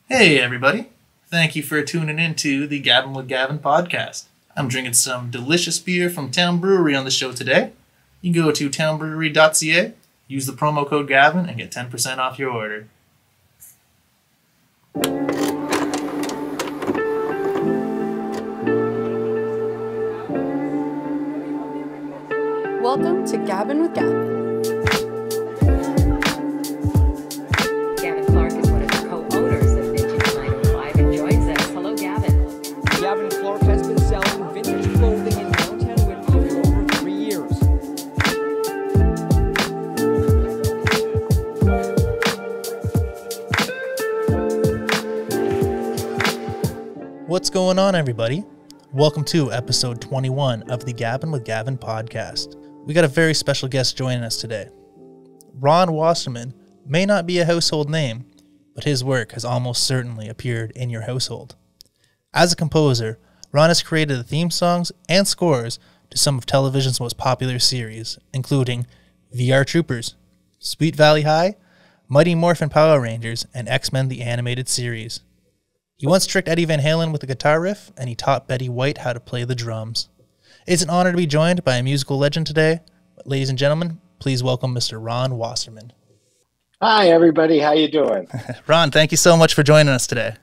Hey everybody, thank you for tuning in to the Gabbin with Gavin podcast. I'm drinking some delicious beer from Town Brewery on the show today. You can go to townbrewery.ca, use the promo code Gavin and get 10% off your order. Welcome to Gabbin with Gavin. Gavin Clark has been selling vintage clothing in downtown Whitby for over 3 years. What's going on, everybody? Welcome to episode 21 of the Gabbin with Gavin podcast. We got a very special guest joining us today. Ron Wasserman may not be a household name, but his work has almost certainly appeared in your household. As a composer, Ron has created the theme songs and scores to some of television's most popular series, including VR Troopers, Sweet Valley High, Mighty Morphin Power Rangers, and Xmen the Animated Series. He once tricked Eddie Van Halen with a guitar riff, and he taught Betty White how to play the drums. It's an honor to be joined by a musical legend today. Ladies and gentlemen, please welcome Mr. Ron Wasserman. Hi, everybody. How you doing? Ron, thank you so much for joining us today.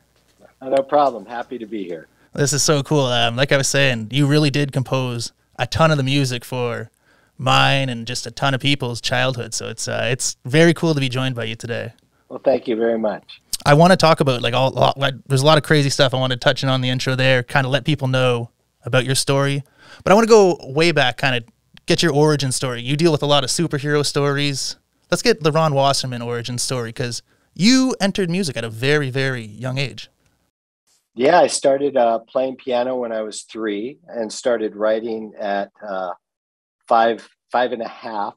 No problem. Happy to be here. This is so cool. Like I was saying, you really did compose a ton of the music for mine and just a ton of people's childhood. So it's very cool to be joined by you today. Well, thank you very much. I want to talk about there's a lot of crazy stuff I want to touch on the intro there, kind of let people know about your story. But I want to go way back, kind of get your origin story. You deal with a lot of superhero stories. Let's get the Ron Wasserman origin story, because you entered music at a very, very young age. Yeah, I started playing piano when I was 3 and started writing at 5 and a half.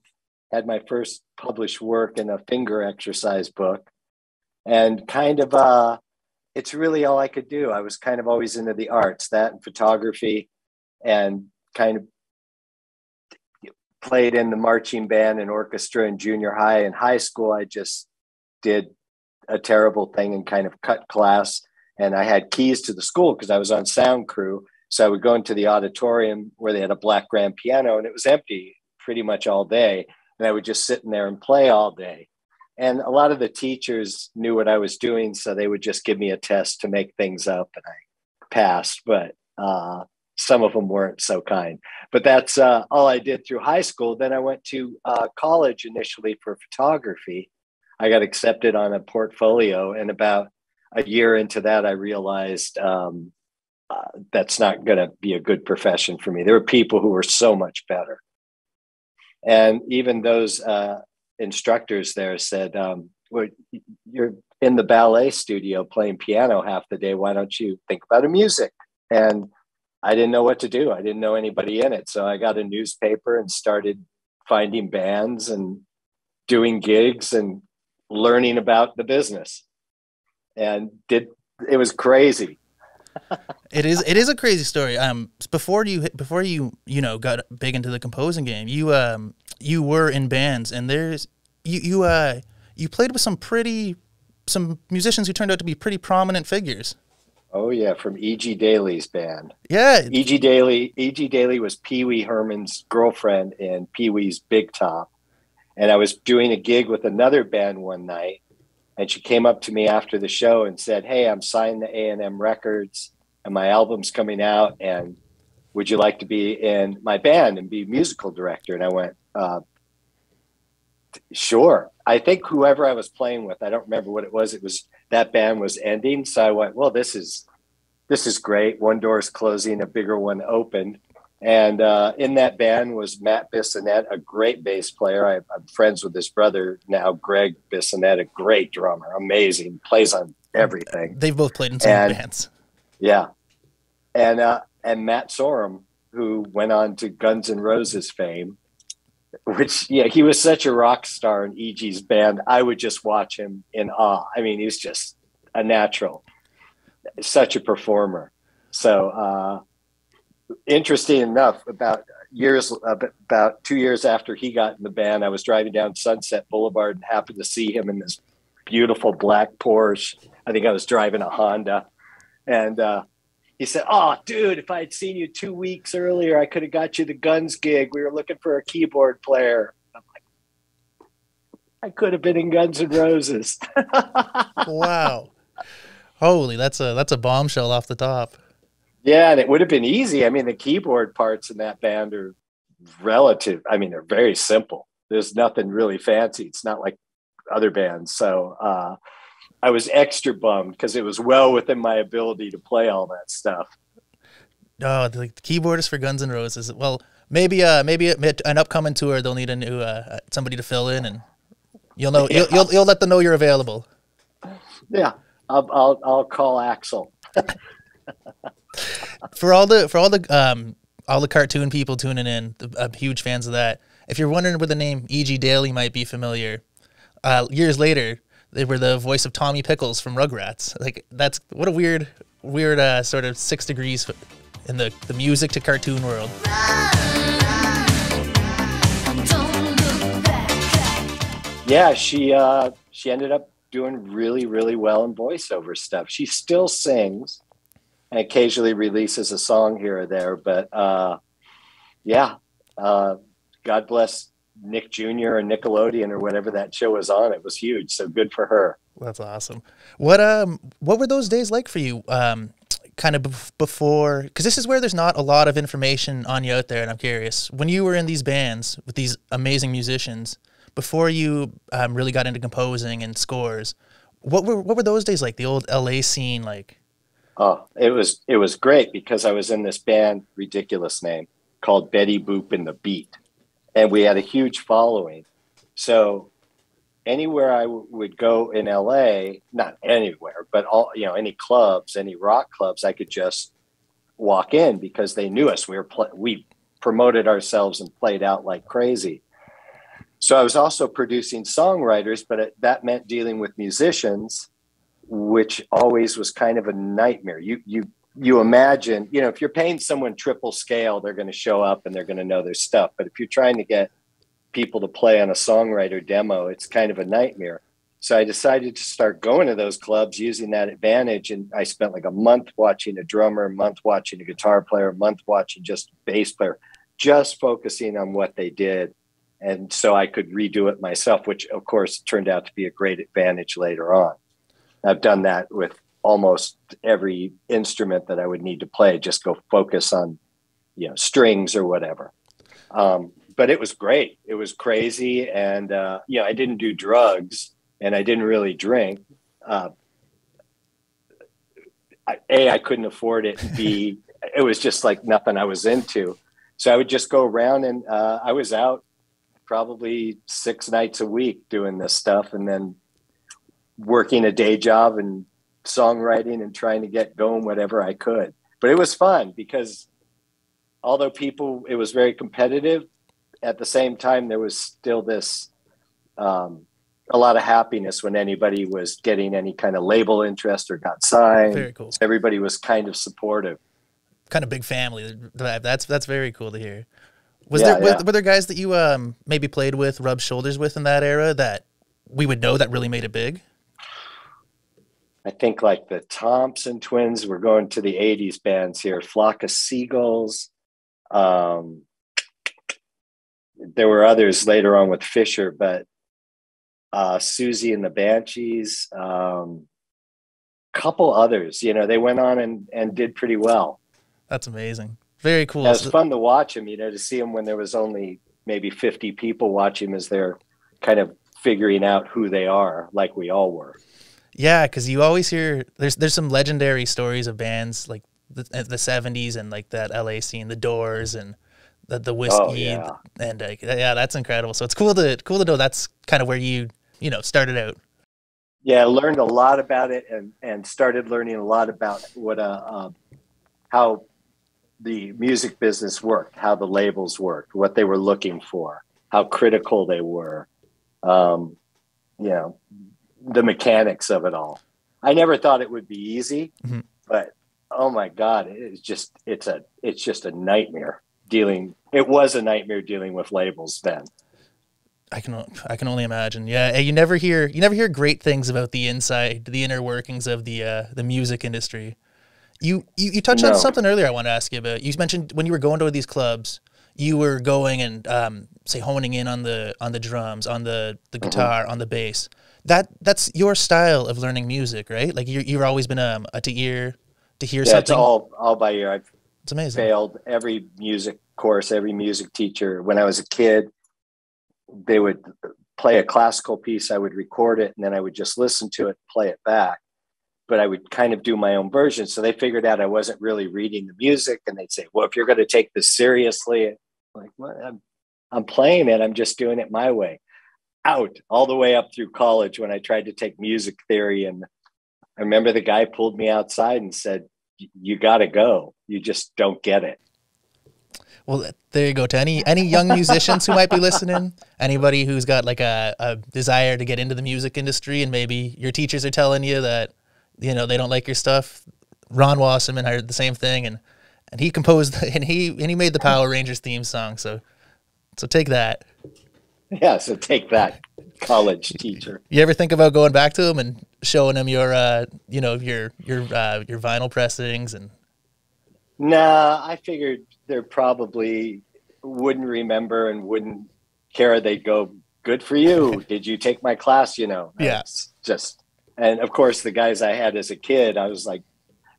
Had my first published work in a finger exercise book. And kind of, it's really all I could do. I was kind of always into the arts, that and photography, and kind of played in the marching band and orchestra in junior high. In high school, I just did a terrible thing and kind of cut class. And I had keys to the school because I was on sound crew. So I would go into the auditorium where they had a black grand piano, and it was empty pretty much all day. And I would just sit in there and play all day. And a lot of the teachers knew what I was doing, so they would just give me a test to make things up, and I passed. But some of them weren't so kind. But that's all I did through high school. Then I went to college initially for photography. I got accepted on a portfolio, and about a year into that, I realized that's not going to be a good profession for me. There were people who were so much better. And even those instructors there said, well, you're in the ballet studio playing piano half the day. Why don't you think about a music? And I didn't know what to do. I didn't know anybody in it. So I got a newspaper and started finding bands and doing gigs and learning about the business. And it was crazy. It is a crazy story. Before you got big into the composing game, you were in bands, and you played with some musicians who turned out to be pretty prominent figures. Oh yeah, from E.G. Daly's band. Yeah, E.G. Daly was Pee Wee Herman's girlfriend in Pee Wee's Big Top, and I was doing a gig with another band one night. And she came up to me after the show and said, "Hey, I'm signed to A&M Records and my album's coming out. And would you like to be in my band and be musical director?" And I went, sure. I think whoever I was playing with, I don't remember what it was. That band was ending. So I went, well, this is great. One door is closing, a bigger one opened. And in that band was Matt Bissonette, a great bass player. I'm friends with his brother now, Greg Bissonette, a great drummer, amazing, plays on everything. They've both played in some bands. Yeah. And Matt Sorum, who went on to Guns N' Roses fame, which, yeah, he was such a rock star in E.G.'s band. I would just watch him in awe. I mean, he was just a natural, such a performer. So, interesting enough, about 2 years after he got in the band, I was driving down Sunset Boulevard and happened to see him in this beautiful black Porsche I think I was driving a Honda, and he said, "Oh, dude, if I had seen you 2 weeks earlier, I could have got you the Guns gig. We were looking for a keyboard player." I'm like, I could have been in Guns N' Roses. Wow. Holy, that's a bombshell off the top. Yeah, and it would have been easy. I mean, the keyboard parts in that band are relative. I mean, they're very simple. There's nothing really fancy. It's not like other bands. So I was extra bummed because it was well within my ability to play all that stuff. Oh, the keyboardist for Guns N' Roses. Well, maybe an upcoming tour they'll need a new somebody to fill in, and you'll know you'll let them know you're available. Yeah, I'll call Axel. For all the cartoon people tuning in, I'm huge fans of that. If you're wondering where the name E.G. Daily might be familiar, years later they were the voice of Tommy Pickles from Rugrats. Like, that's what a weird sort of 6 degrees in the music to cartoon world. Yeah, she ended up doing really, really well in voiceover stuff. She still sings and occasionally releases a song here or there, but God bless Nick Jr. or Nickelodeon or whatever that show was on. It was huge, so good for her. That's awesome. What were those days like for you? Kind of before, because this is where there's not a lot of information on you out there, and I'm curious, when you were in these bands with these amazing musicians, before you really got into composing and scores, what were those days like? The old LA scene like? Oh, it was great because I was in this band, ridiculous name, called Betty Boop and the Beat, and we had a huge following. So anywhere I would go in LA, not anywhere, but any clubs, any rock clubs, I could just walk in because they knew us. We promoted ourselves and played out like crazy. So I was also producing songwriters, but that meant dealing with musicians, which always was kind of a nightmare. You imagine, if you're paying someone triple scale, they're going to show up and they're going to know their stuff. But if you're trying to get people to play on a songwriter demo, it's kind of a nightmare. So I decided to start going to those clubs using that advantage. And I spent like a month watching a drummer, a month watching a guitar player, a month watching just a bass player, just focusing on what they did. And so I could redo it myself, which of course turned out to be a great advantage later on. I've done that with almost every instrument that I would need to play, just go focus on, strings or whatever. But it was great. It was crazy. And, I didn't do drugs and I didn't really drink. I couldn't afford it. And B, it was just like nothing I was into. So I would just go around and I was out probably 6 nights a week doing this stuff and then working a day job and songwriting and trying to get going whatever I could. But it was fun because although it was very competitive, at the same time, there was still this, a lot of happiness when anybody was getting any kind of label interest or got signed. Very cool. So everybody was kind of supportive. Kind of big family. That's very cool to hear. Were there guys that you maybe played with, rubbed shoulders with in that era that we would know that really made it big? I think like the Thompson Twins, we're going to the 80s bands here, Flock of Seagulls. There were others later on with Fisher, but Susie and the Banshees, couple others, they went on and did pretty well. That's amazing. Very cool. It was fun to watch them, to see them when there was only maybe 50 people watching as they're kind of figuring out who they are, like we all were. Yeah, because you always hear there's some legendary stories of bands like the 70s and like that LA scene, the Doors and the Whiskey. Oh, yeah. And that's incredible. So it's cool to know that's kind of where you started out. Yeah, I learned a lot about it and started learning a lot about what how the music business worked, how the labels worked, what they were looking for, how critical they were, the mechanics of it all. I never thought it would be easy, but oh my God, it's just a nightmare dealing. It was a nightmare dealing with labels then. I can only imagine. Yeah, you never hear great things about the inner workings of the music industry. You touched on No. something earlier I want to ask you about. You mentioned when you were going to these clubs, you were going and say honing in on the drums, on the guitar, on the bass. That's your style of learning music, right? Like you've always been a to hear Yeah, something. it's all by ear. I've It's amazing. failed every music course, every music teacher. When I was a kid, they would play a classical piece, I would record it, and then I would just listen to it, play it back. But I would kind of do my own version. So they figured out I wasn't really reading the music, and they'd say, well, if you're going to take this seriously, I'm like, well, I'm playing it. I'm just doing it my way. Out all the way up through college when I tried to take music theory. And I remember the guy pulled me outside and said, you got to go. You just don't get it. Well, there you go. To any young musicians who might be listening, anybody who's got like a desire to get into the music industry, and maybe your teachers are telling you that, you know, they don't like your stuff. Ron Wasserman heard the same thing, and he composed and he made the Power Rangers theme song. So take that. Yeah. So take that, college teacher. You ever think about going back to him and showing him your vinyl pressings? And Nah, I figured they probably wouldn't remember and wouldn't care. They'd go, good for you. Did you take my class? You know, yeah. It's just, and of course the guys I had as a kid, I was like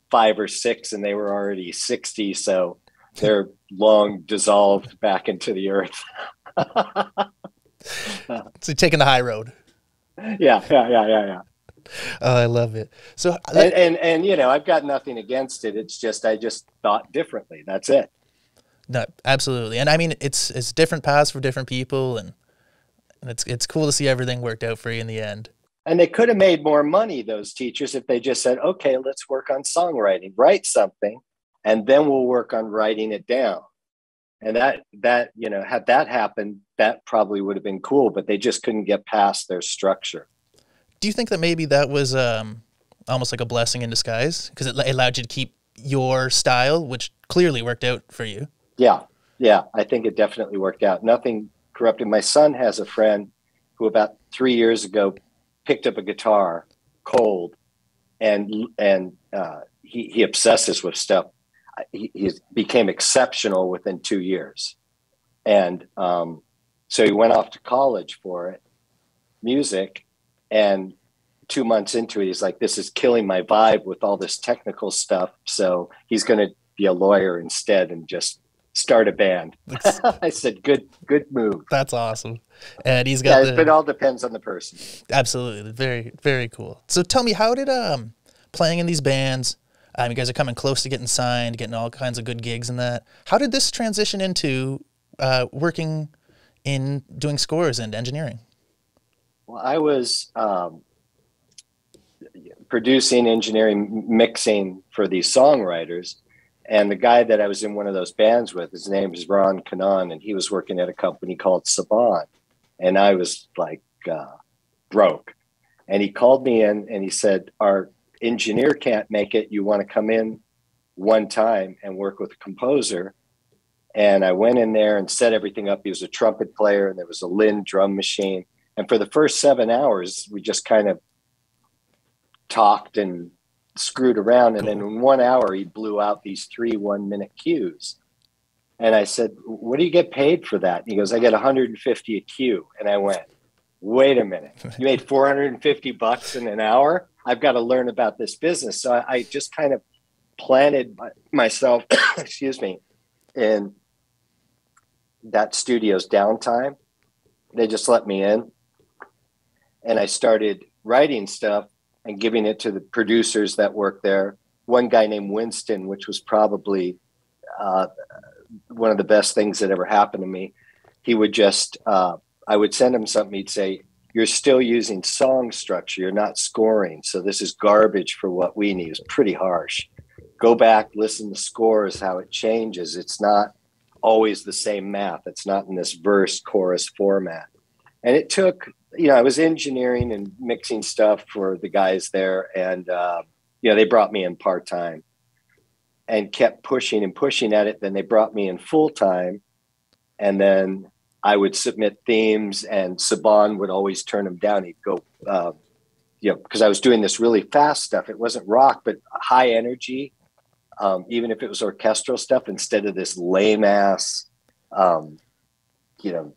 5 or 6 and they were already 60. So they're long dissolved back into the earth. So taking the high road. Yeah. Oh, I love it. So and you know, I've got nothing against it. It's just I just thought differently. That's it. No, absolutely. And I mean, it's different paths for different people, and it's cool to see everything worked out for you in the end. And they could have made more money, those teachers, if they just said, okay, let's work on songwriting, write something, and then we'll work on writing it down. And that you know, had that happened, that probably would have been cool, but they just couldn't get past their structure. Do you think that maybe that was almost like a blessing in disguise, because it allowed you to keep your style, which clearly worked out for you? Yeah, I think it definitely worked out. Nothing corrupted. My son has a friend who about 3 years ago picked up a guitar cold, and he obsesses with stuff. He became exceptional within 2 years. And so he went off to college for it, music. And 2 months into it, he's like, this is killing my vibe with all this technical stuff. So he's going to be a lawyer instead and just start a band. I said, good move. That's awesome. And he's got it all depends on the person. Absolutely. Very, very cool. So tell me, how did playing in these bands, you guys are coming close to getting signed, getting all kinds of good gigs and that. How did this transition into working in doing scores and engineering? Well, I was producing, engineering, mixing for these songwriters. And the guy that I was in one of those bands with, his name is Ron Kanan, and he was working at a company called Saban. And I was like broke. And he called me in and he said, our engineer can't make it. You want to come in one time and work with a composer? And I went in there and set everything up. He was a trumpet player, and there was a Lynn drum machine. And for the first 7 hours, we just kind of talked and screwed around. And then in 1 hour, he blew out these 3 1-minute cues. And I said, what do you get paid for that? And he goes, I get 150 a cue. And I went, wait a minute, you made $450 in an hour? I've got to learn about this business. So I just kind of planted myself, excuse me, in that studio's downtime. They just let me in. And I started writing stuff and giving it to the producers that work there. One guy named Winston, which was probably one of the best things that ever happened to me. He would just, I would send him something. He'd say, you're still using song structure. You're not scoring. So this is garbage for what we need. It's pretty harsh. Go back, listen to scores, how it changes. It's not always the same math. It's not in this verse chorus format. And it took, I was engineering and mixing stuff for the guys there. And, they brought me in part-time and kept pushing and pushing at it. Then they brought me in full-time. And then I would submit themes, and Saban would always turn them down. He'd go, because I was doing this really fast stuff. It wasn't rock, but high energy, even if it was orchestral stuff, instead of this lame ass,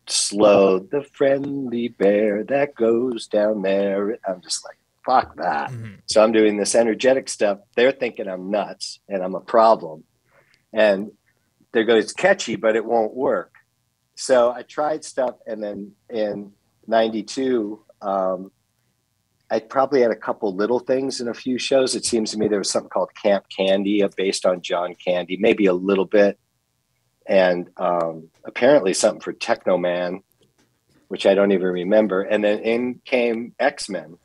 slow, the friendly bear that goes down there. I'm just like, fuck that. Mm-hmm. So I'm doing this energetic stuff. They're thinking I'm nuts and I'm a problem. And they go, it's catchy, but it won't work. So I tried stuff. And then in 92, I probably had a couple little things in a few shows. It seems to me there was something called Camp Candy, based on John Candy, maybe a little bit. And apparently something for Techno Man, which I don't even remember. And then in came Xmen.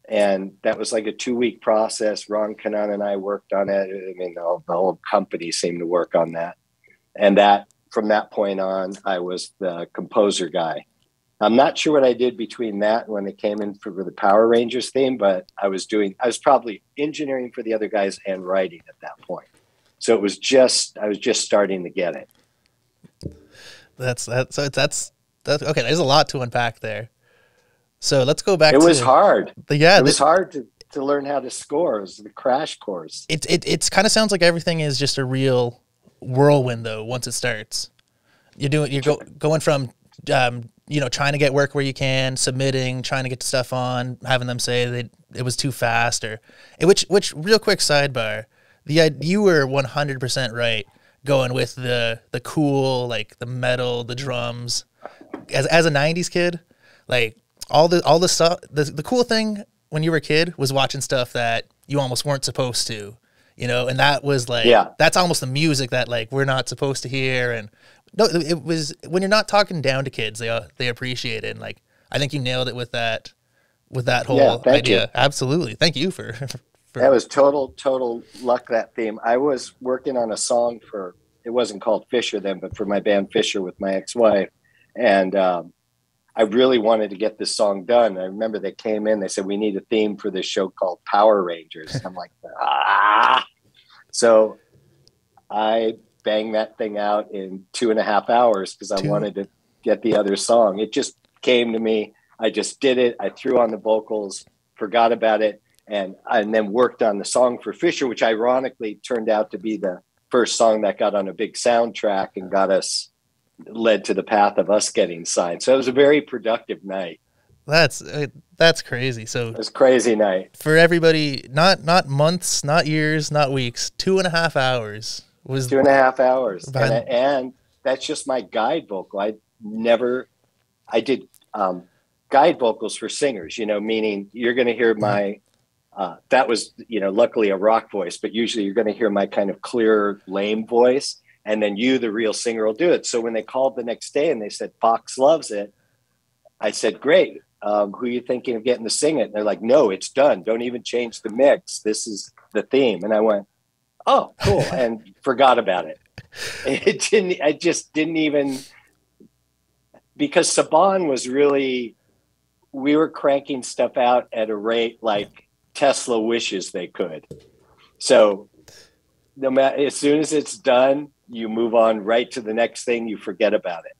And that was like a 2-week process. Ron Kanan and I worked on it. I mean, the whole company seemed to work on that. And that from that point on, I was the composer guy. I'm not sure what I did between that and when it came in for the Power Rangers theme, but I was probably engineering for the other guys and writing at that point. So I was just starting to get it. That's okay. There's a lot to unpack there. So let's go back. It was hard. It was hard to learn how to score. It was the crash course. It's kind of sounds like everything is just a real whirlwind though. Once it starts, you're going from trying to get work where you can, submitting, trying to get stuff on, having them say it was too fast, which real quick sidebar, you were 100% right going with the cool, like the metal, the drums. As a 90's kid, like all the stuff, the cool thing when you were a kid was watching stuff that you almost weren't supposed to, and that was like, that's almost the music that like we're not supposed to hear. And no, it was when you're not talking down to kids, they appreciate it. And like, I think you nailed it with that whole idea. You. Absolutely. Thank you for that was total luck, that theme. I was working on a song it wasn't called Fisher then, but for my band Fisher with my ex-wife. And, I really wanted to get this song done. I remember they came in, they said, we need a theme for this show called Power Rangers. I'm like, So I banged that thing out in 2.5 hours because I wanted to get the other song. It just came to me. I just did it. I threw on the vocals, forgot about it, and then worked on the song for Fisher, which ironically turned out to be the first song that got on a big soundtrack and led to the path of us getting signed. So it was a very productive night. That's crazy. So it was a crazy night for everybody. Not months, not years, not weeks. 2.5 hours was 2.5 hours, and that's just my guide vocal. I did guide vocals for singers. Meaning you're going to hear my. That was luckily a rock voice, but usually you're going to hear my kind of clear, lame voice. And then the real singer, will do it. So when they called the next day and they said, Fox loves it, I said, great. Who are you thinking of getting to sing it? And they're like, no, it's done. Don't even change the mix. This is the theme. And I went, oh, cool. And forgot about it. I just didn't even, because Saban was really, we were cranking stuff out at a rate like Tesla wishes they could. So no matter, as soon as it's done, you move on right to the next thing. You forget about it.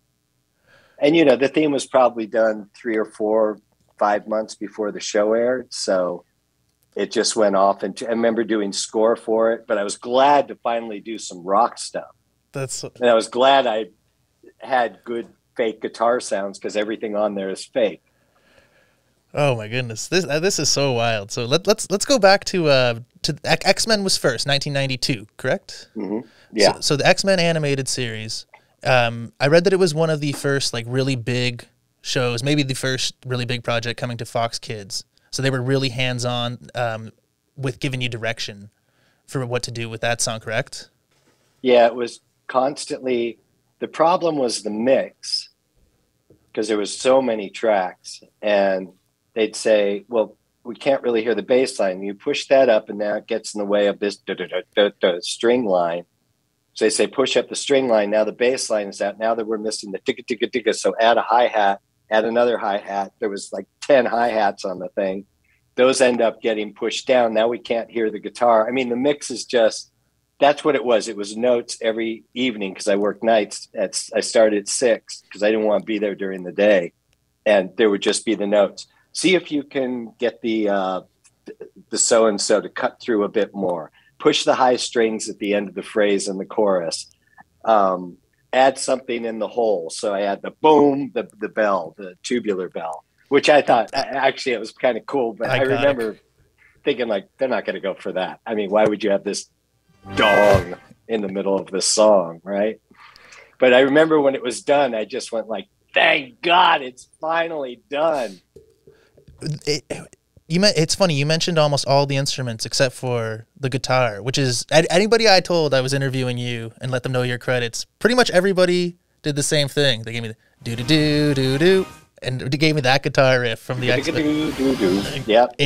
And, the theme was probably done 3 or 4, 5 months before the show aired. So it just went off. I remember doing score for it, but I was glad to finally do some rock stuff. And I was glad I had good fake guitar sounds because everything on there is fake. Oh my goodness. This is so wild. So let's go back to Xmen was first, 1992, correct? Mm-hmm. Yeah. So the Xmen animated series, I read that it was one of the first like really big shows, maybe the first really big project coming to Fox Kids. So they were really hands-on with giving you direction for what to do with that song, correct? Yeah, it was constantly. The problem was the mix because there was so many tracks, and they'd say, well, we can't really hear the bass line. You push that up and now it gets in the way of this string line. So they say, push up the string line. Now the bass line is out. Now that we're missing the ticka, ticka, ticka. So add a hi-hat, add another hi-hat. There was like 10 hi-hats on the thing. Those end up getting pushed down. Now we can't hear the guitar. I mean, the mix is just That's what it was. It was notes every evening because I worked nights. I started at 6 because I didn't want to be there during the day, and there would just be the notes. See if you can get the so and so to cut through a bit more. Push the high strings at the end of the phrase in the chorus. Add something in the hole. So I had the boom, the bell, the tubular bell, which I thought actually it was kind of cool. But I remember thinking like, they're not going to go for that. I mean, why would you have this dong in the middle of the song, right? But I remember when it was done, I just went like, thank God it's finally done. It's funny, you mentioned almost all the instruments except for the guitar, which is anybody I told I was interviewing you and let them know your credits, pretty much everybody did the same thing. They gave me the do-do-do-do-do, and they gave me that guitar riff from the Xmen. Yep.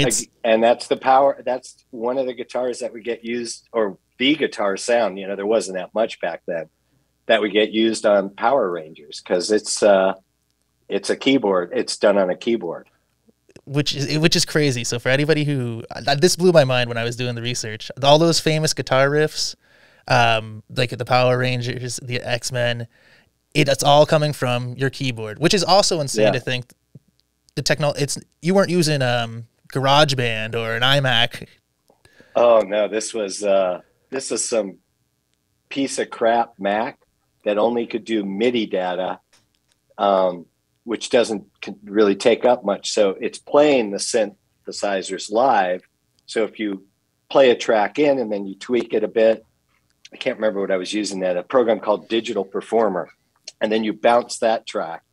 And that's the power. That's one of the guitars that would get used, or the guitar sound. You know, there wasn't that much back then that would get used on Power Rangers because it's a keyboard. It's done on a keyboard. Which is crazy. So for anybody who this blew my mind when I was doing the research, all those famous guitar riffs, like the Power Rangers, the Xmen, it's all coming from your keyboard, which is also insane to think. You weren't using GarageBand or an iMac. Oh no, this was some piece of crap Mac that only could do MIDI data. Which doesn't really take up much. So it's playing the synthesizers live. So if you play a track in and then you tweak it a bit, I can't remember what I was using that, a program called Digital Performer. And then you bounce that track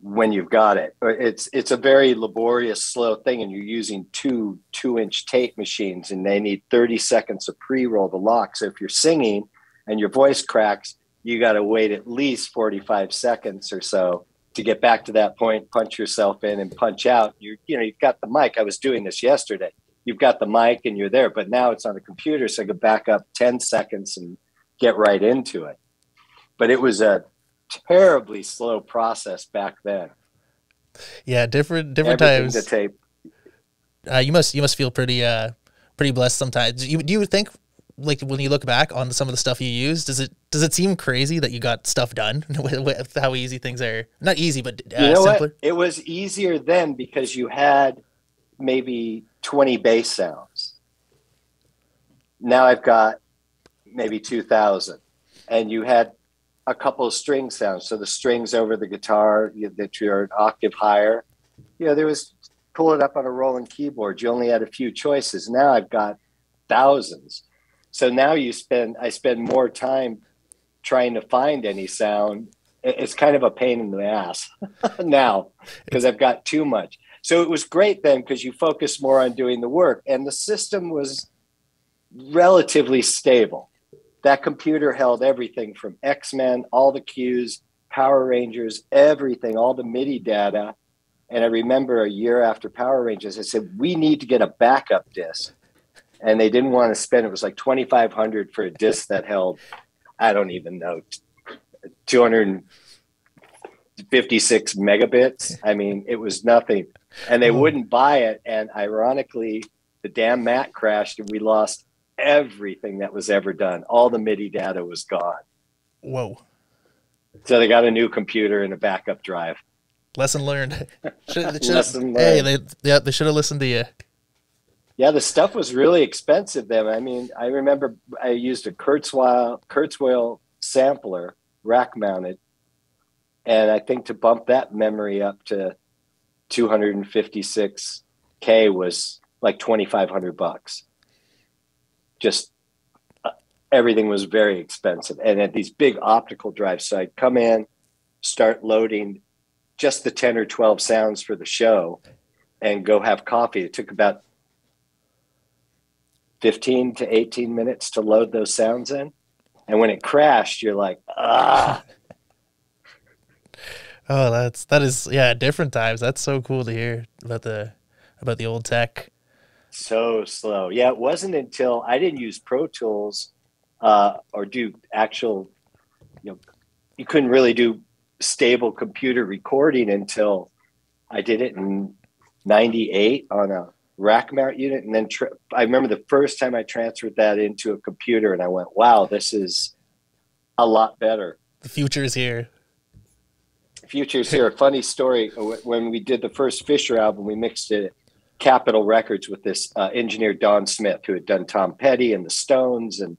when you've got it. It's a very laborious, slow thing. And you're using two 2-inch tape machines and they need 30 seconds of pre-roll to lock. So if you're singing and your voice cracks, you got to wait at least 45 seconds or so to get back to that point, punch yourself in and punch out. You've got the mic. I was doing this yesterday. You've got the mic and you're there, but now it's on the computer. So I could back up 10 seconds and get right into it. But it was a terribly slow process back then. Yeah. Different Everything times. To tape. You must feel pretty blessed sometimes. Do you think, like, when you look back on some of the stuff you use, does it seem crazy that you got stuff done with how easy things are? Not easy, but simpler. What? It was easier then because you had maybe 20 bass sounds. Now I've got maybe 2,000, and you had a couple of string sounds. So the strings over the guitar that you're an octave higher, there was pull it up on a rolling keyboard. You only had a few choices. Now I've got thousands. So now I spend more time trying to find any sound. It's kind of a pain in the ass now because I've got too much. So it was great then because you focus more on doing the work, and the system was relatively stable. That computer held everything from Xmen, all the cues, Power Rangers, everything, all the MIDI data. And I remember a year after Power Rangers, I said, we need to get a backup disc. And they didn't want to spend, it was like $2,500 for a disc that held, I don't even know, 256 megabits. I mean, it was nothing. And they wouldn't buy it. And ironically, the damn Mac crashed and we lost everything that was ever done. All the MIDI data was gone. Whoa. So they got a new computer and a backup drive. Lesson learned. Lesson learned. Hey, they should have listened to you. Yeah, the stuff was really expensive then. I mean, I remember I used a Kurzweil sampler, rack mounted, and I think to bump that memory up to 256K was like $2,500. Just everything was very expensive, and at these big optical drives. So I'd come in, start loading just the 10 or 12 sounds for the show, and go have coffee. It took about 15 to 18 minutes to load those sounds in. And when it crashed, you're like, ah. Oh, that is different times. That's so cool to hear about the old tech. So slow. Yeah, it wasn't until I didn't use Pro Tools or do actual, you couldn't really do stable computer recording until I did it in 98 on a rack mount unit. And then I remember the first time I transferred that into a computer and I went, wow, this is a lot better. The future is here. Future's here. Funny story. When we did the first Fisher album, we mixed it at Capitol Records with this engineer, Don Smith, who had done Tom Petty and the Stones, and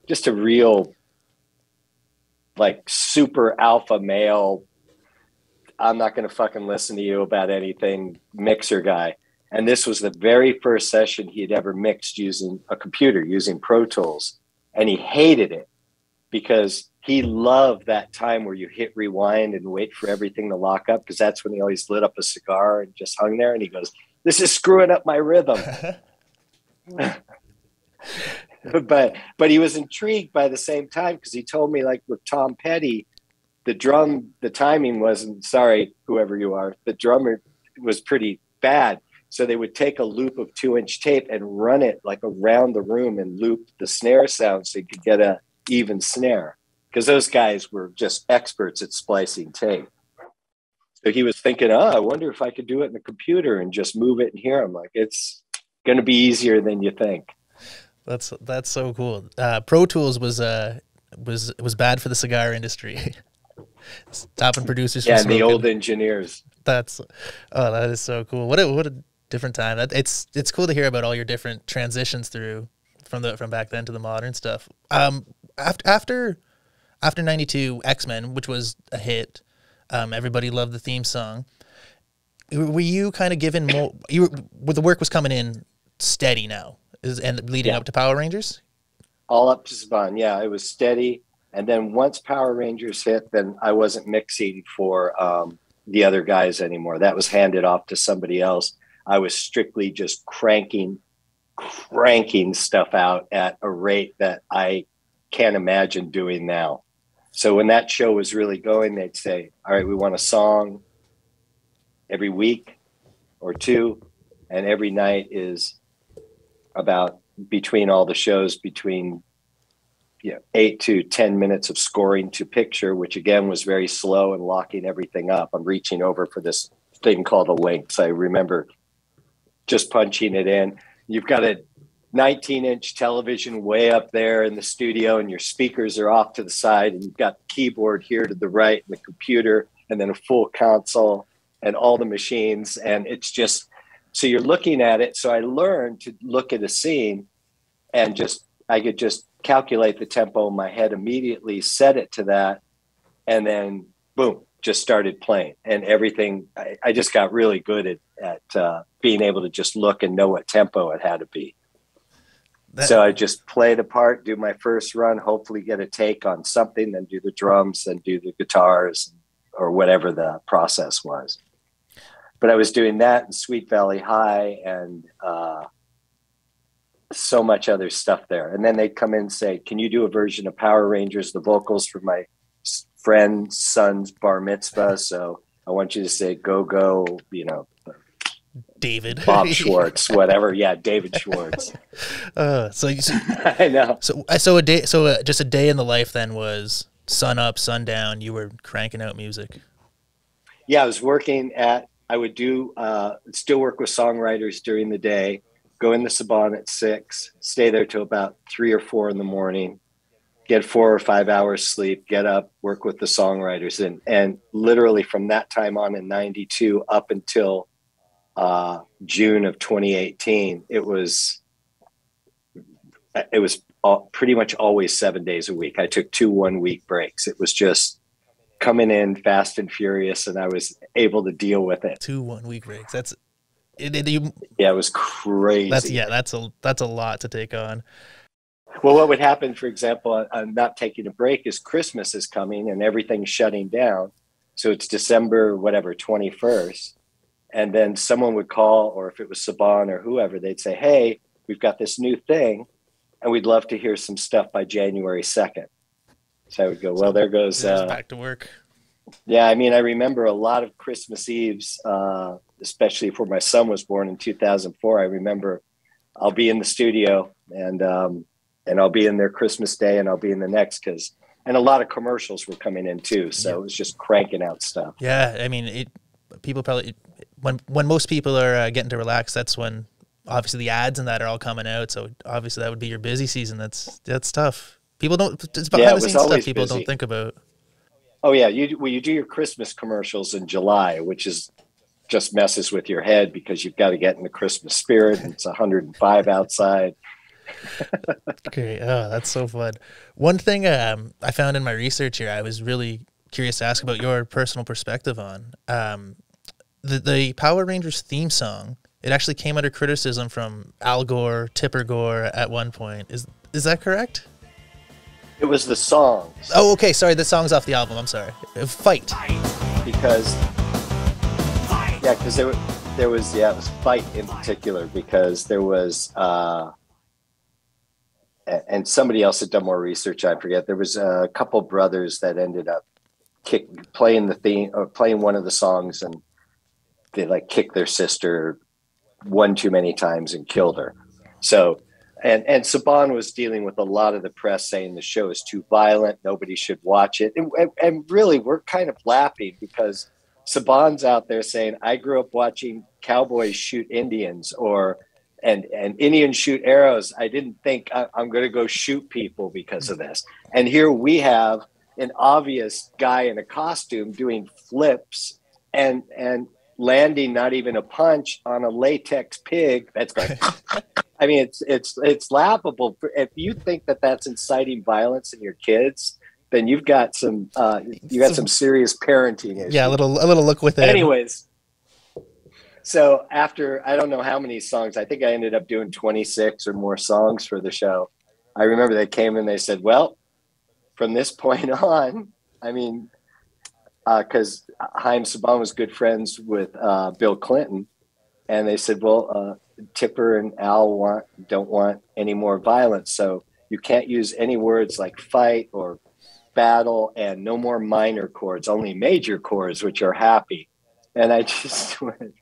just a real, like, super alpha male, I'm not going to fucking listen to you about anything mixer guy. And this was the very first session he had ever mixed using a computer, using Pro Tools. And he hated it because he loved that time where you hit rewind and wait for everything to lock up, because that's when he always lit up a cigar and just hung there. And he goes, this is screwing up my rhythm. but he was intrigued by the same time, because he told me, like, with Tom Petty, the timing wasn't, sorry, whoever you are, the drummer was pretty bad. So they would take a loop of 2-inch tape and run it like around the room and loop the snare sound so you could get a even snare, because those guys were just experts at splicing tape. So he was thinking, I wonder if I could do it in the computer and just move it in here. I'm like, it's going to be easier than you think. That's so cool. Pro Tools was bad for the cigar industry. Stopping producers. Yeah, and the old engineers. That is so cool. What a different time. It's cool to hear about all your different transitions through from back then to the modern stuff. After 92, Xmen, which was a hit, everybody loved the theme song. Were you kind of given more? The work was coming in steady now, and leading up to Power Rangers. All up to Saban, yeah, it was steady. And then once Power Rangers hit, then I wasn't mixing for the other guys anymore. That was handed off to somebody else. I was strictly just cranking stuff out at a rate that I can't imagine doing now. So when that show was really going, they'd say, all right, we want a song every week or two. And every night is about, between all the shows, between 8 to 10 minutes of scoring to picture, which again was very slow and locking everything up. I'm reaching over for this thing called a lynx. I remember just punching it in. You've got a 19-inch television way up there in the studio, and your speakers are off to the side, and you've got the keyboard here to the right, and the computer, and then a full console and all the machines. And it's just, so you're looking at it. So I learned to look at a scene and I could just calculate the tempo in my head immediately, set it to that, and then boom, just started playing. And everything, I just got really good at being able to just look and know what tempo it had to be. So I just play the part, do my first run, hopefully get a take on something, then do the drums, then do the guitars, or whatever the process was. But I was doing that in Sweet Valley High and so much other stuff there. And then they'd come in and say, can you do a version of Power Rangers, the vocals for my friend's son's bar mitzvah? So I want you to say, go, David, Bob Schwartz, whatever. Yeah. David Schwartz. I know. Just a day in the life then was sun up, sundown. You were cranking out music. Yeah. I would do, still work with songwriters during the day, go in the Saban at 6, stay there till about 3 or 4 in the morning, get 4 or 5 hours sleep, get up, work with the songwriters. And literally from that time on in 92 up until June of 2018, it was pretty much always 7 days a week. I took 2 1-week breaks. It was just coming in fast and furious, and I was able to deal with it. 2 1-week breaks. It was crazy. That's a lot to take on. Well, what would happen, for example, I'm not taking a break, is Christmas is coming and everything's shutting down. So it's December, 21st. And then someone would call, or if it was Saban or whoever, they'd say, hey, we've got this new thing and we'd love to hear some stuff by January 2nd. So I would go, well, there goes back to work. Yeah. I mean, I remember a lot of Christmas Eves, especially before my son was born in 2004. I remember I'll be in the studio and I'll be in there Christmas Day and I'll be in the next, and a lot of commercials were coming in too. So it was just cranking out stuff. Yeah. I mean, people probably, when most people are getting to relax, that's when obviously the ads and that are all coming out. So obviously that would be your busy season. That's tough. People don't, it's behind the scenes stuff people don't think about. Oh yeah. You do your Christmas commercials in July, which is just messes with your head because you've got to get in the Christmas spirit and it's 105 outside. Great. Oh, that's so fun. One thing I found in my research here, I was really curious to ask about your personal perspective on. The Power Rangers theme song, it actually came under criticism from Al Gore, Tipper Gore at one point. Is that correct? It was the songs. Oh, okay. Sorry, the song's off the album. I'm sorry. Fight. Because there was it was Fight in particular because there was and somebody else had done more research. I forget. There was a couple brothers that ended up playing the theme or playing one of the songs, and they like kicked their sister one too many times and killed her. So, and Saban was dealing with a lot of the press saying the show is too violent. Nobody should watch it. And really, we're kind of laughing because Saban's out there saying, I grew up watching cowboys shoot Indians and Indians shoot arrows. I didn't think I'm going to go shoot people because of this. And here we have an obvious guy in a costume doing flips and landing not even a punch on a latex pig. That's going. I mean, it's laughable. If you think that that's inciting violence in your kids, then you've got some serious parenting issues. Yeah, a little look within. Anyways, so after I don't know how many songs, I think I ended up doing 26 or more songs for the show. I remember they came and they said, well, from this point on, I mean, because Haim Saban was good friends with Bill Clinton, and they said, well, Tipper and Al don't want any more violence, so you can't use any words like fight or battle, and no more minor chords, only major chords, which are happy. And I just went,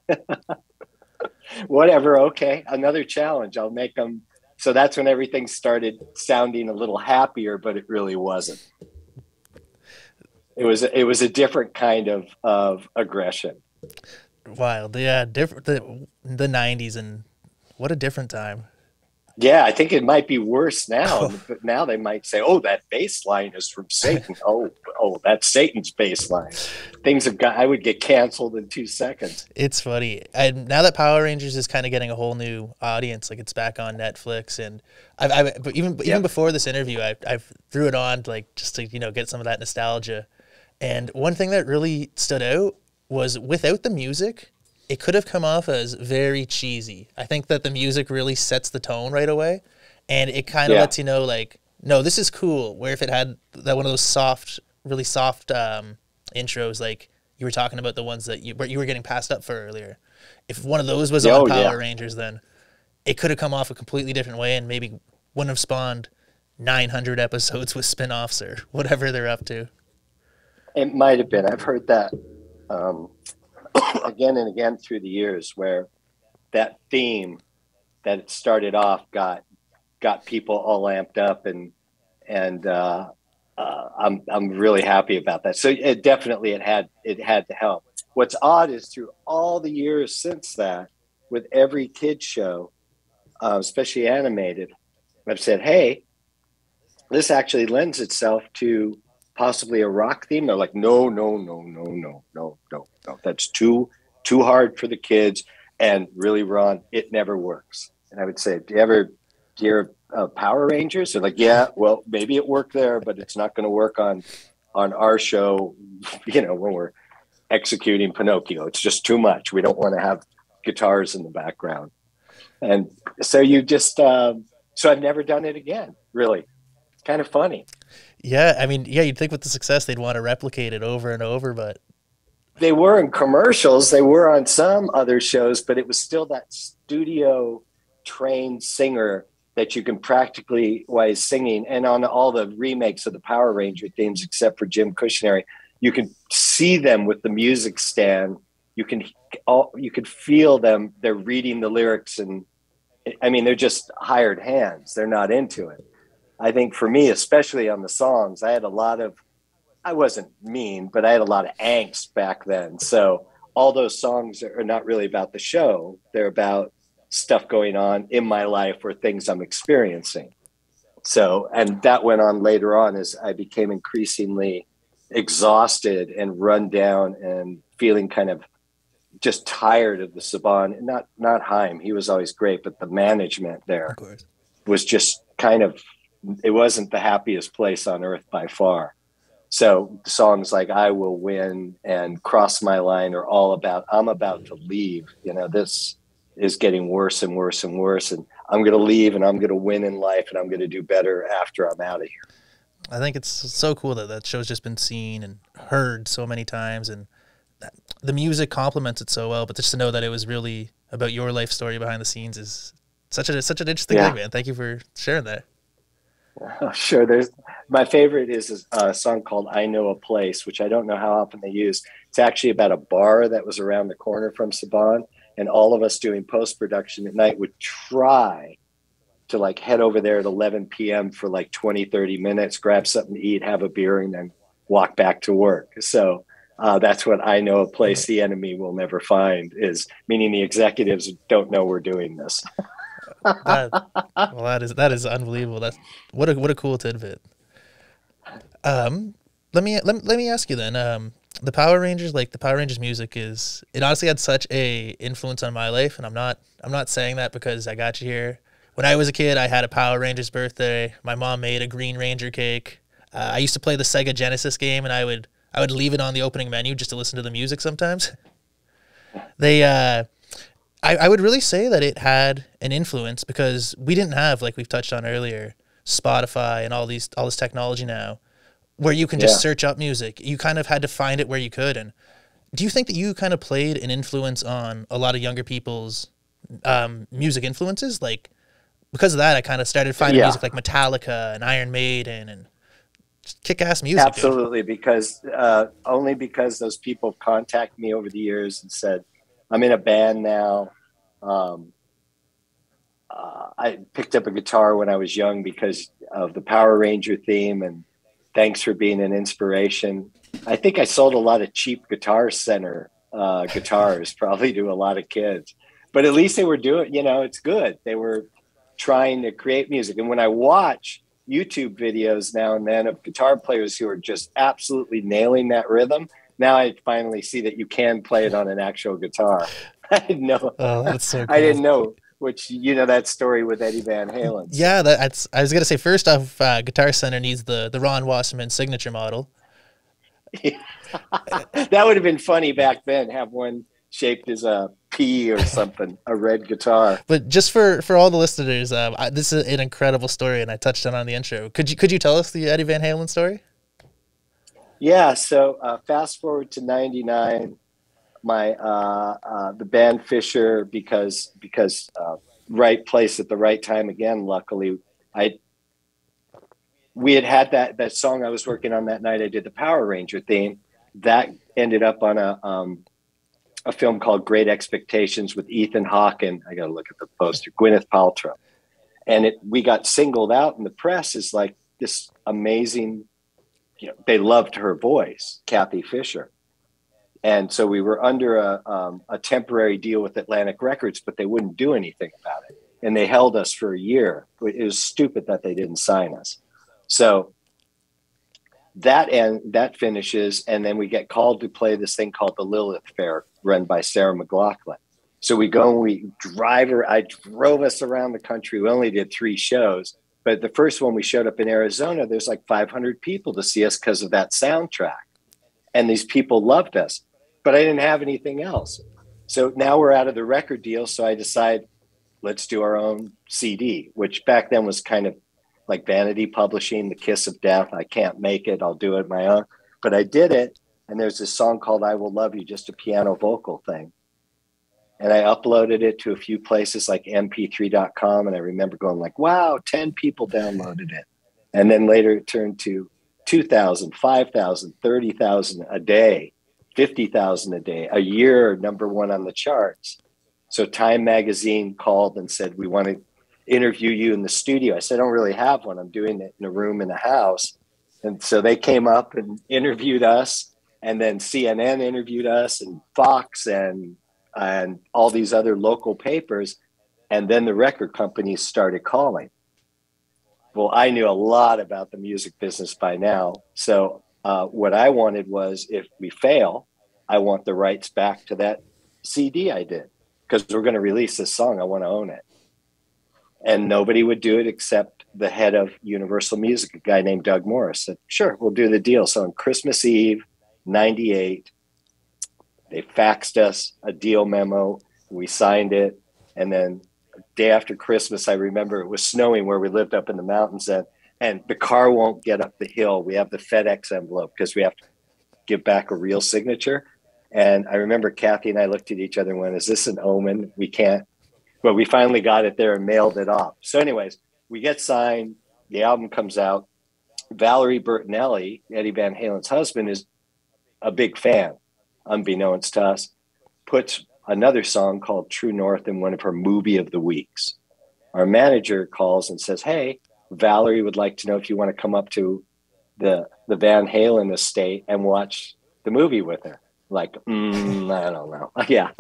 whatever, okay, another challenge. I'll make them. So that's when everything started sounding a little happier, but it really wasn't. It was a different kind of aggression. Wild, yeah, different. The 90s, and what a different time. Yeah, I think it might be worse now. But now they might say, "Oh, that bass line is from Satan." oh, that's Satan's bass line. I would get canceled in 2 seconds. It's funny. Now that Power Rangers is kind of getting a whole new audience, like it's back on Netflix, and but even before this interview, I threw it on like just to get some of that nostalgia. And one thing that really stood out was without the music, it could have come off as very cheesy. I think that the music really sets the tone right away, and it kind of lets you know, like, no, this is cool. Where if it had that one of those really soft intros, like you were talking about the ones that you were getting passed up for earlier. If one of those was on Power Rangers, then it could have come off a completely different way, and maybe wouldn't have spawned 900 episodes with spin-offs or whatever they're up to. It might have been. I've heard that again and again through the years, where that theme that it started off got people all amped up, and I'm really happy about that. So it definitely it had to help. What's odd is through all the years since that, with every kid show, especially animated, I've said, hey, this actually lends itself to possibly a rock theme. They're like, no, that's too hard for the kids. And really, Ron, it never works. And I would say, do you ever hear Power Rangers? They're like, yeah, well, maybe it worked there, but it's not going to work on our show, when we're executing Pinocchio. It's just too much. We don't want to have guitars in the background. And so you just, so I've never done it again, really. It's kind of funny. Yeah, I mean, you'd think with the success they'd want to replicate it over and over, but they were in commercials, they were on some other shows, but it was still that studio trained singer that you can practically, while he's singing, and on all the remakes of the Power Ranger themes, except for Jim Cushionary, you can see them with the music stand. You can feel them. They're reading the lyrics, and I mean, they're just hired hands. They're not into it. I think for me, especially on the songs, I wasn't mean, but I had a lot of angst back then. So all those songs are not really about the show. They're about stuff going on in my life or things I'm experiencing. So, and that went on later on as I became increasingly exhausted and run down and feeling kind of just tired of the Saban. Not Haim, he was always great, but the management there was just kind of, it wasn't the happiest place on earth by far. So songs like I Will Win and Cross My Line are all about, I'm about to leave. You know, this is getting worse and worse and worse. And I'm going to leave and I'm going to win in life and I'm going to do better after I'm out of here. I think it's so cool that that show's just been seen and heard so many times, and the music complements it so well. But just to know that it was really about your life story behind the scenes is such an interesting thing, man. Thank you for sharing that. Oh, sure. There's my favorite is a song called I Know a Place, which I don't know how often they use. It's actually about a bar that was around the corner from Saban, and all of us doing post-production at night would try to like head over there at 11 p.m. for like 20, 30 minutes, grab something to eat, have a beer, and then walk back to work. So that's what I Know a Place the enemy will never find is, meaning the executives don't know we're doing this. That is unbelievable. That's what a cool tidbit. Let me ask you then. The Power Rangers, like the Power Rangers music it honestly had such a influence on my life, and I'm not saying that because I got you here. When I was a kid, I had a Power Rangers birthday. My mom made a Green Ranger cake. I used to play the Sega Genesis game, and I would leave it on the opening menu just to listen to the music sometimes. I would really say that it had an influence because we didn't have, like we've touched on earlier, Spotify and all this technology now where you can just search up music. You kind of had to find it where you could. And do you think that you kind of played an influence on a lot of younger people's music influences? Like, because of that, I kind of started finding music like Metallica and Iron Maiden and just kick-ass music. Absolutely, because only because those people contacted me over the years and said, I'm in a band now. I picked up a guitar when I was young because of the Power Ranger theme, and thanks for being an inspiration. I think I sold a lot of cheap Guitar Center guitars, probably to a lot of kids, but at least they were doing, it's good. They were trying to create music. And when I watch YouTube videos now and then of guitar players who are just absolutely nailing that rhythm, now I finally see that you can play it on an actual guitar. I didn't know. Oh, that's so cool. I didn't know, which, that story with Eddie Van Halen. Yeah, I was going to say, first off, Guitar Center needs the Ron Wasserman signature model. That would have been funny back then, have one shaped as a P or something, a red guitar. But just for all the listeners, this is an incredible story, and I touched on the intro. Could you tell us the Eddie Van Halen story? Yeah, so fast forward to 99, my the band Fisher, because right place at the right time again. Luckily, we had that song I was working on that night. I did the Power Ranger theme that ended up on a film called Great Expectations with Ethan Hawke and I got to look at the poster, Gwyneth Paltrow, and we got singled out in the press as like this amazing. They loved her voice, Kathy Fisher. And so we were under a temporary deal with Atlantic Records, but they wouldn't do anything about it. And they held us for a year. It was stupid that they didn't sign us. So that finishes, and then we get called to play this thing called the Lilith Fair, run by Sarah McLachlan. So we go and I drove us around the country. We only did 3 shows. But the first one we showed up in Arizona, there's like 500 people to see us because of that soundtrack. And these people loved us, but I didn't have anything else. So now we're out of the record deal. So I decide, let's do our own CD, which back then was kind of like Vanity Publishing, The Kiss of Death. I can't make it. I'll do it my own. But I did it. And there's this song called I Will Love You, just a piano vocal thing. And I uploaded it to a few places like mp3.com. And I remember going like, wow, 10 people downloaded it. And then later it turned to 2,000, 5,000, 30,000 a day, 50,000 a day, a year, #1 on the charts. So Time Magazine called and said, we want to interview you in the studio. I said, I don't really have one. I'm doing it in a room in a house. And so they came up and interviewed us. And then CNN interviewed us and Fox and all these other local papers. And then the record companies started calling. Well, I knew a lot about the music business by now. So what I wanted was, if we fail, I want the rights back to that CD I did, because we're going to release this song. I want to own it. And nobody would do it except the head of Universal Music, a guy named Doug Morris, said, sure, we'll do the deal. So on Christmas Eve, 98, they faxed us a deal memo. We signed it. And then day after Christmas, I remember it was snowing where we lived up in the mountains, and the car won't get up the hill. We have the FedEx envelope because we have to give back a real signature. And I remember Kathy and I looked at each other and went, is this an omen? We can't. But we finally got it there and mailed it off. So anyways, we get signed. The album comes out. Valerie Bertinelli, Eddie Van Halen's husband, is a big fan, unbeknownst to us, puts another song called True North in one of her movie of the weeks. Our manager calls and says, hey, Valerie would like to know if you want to come up to the Van Halen estate and watch the movie with her. Like, I don't know. Yeah.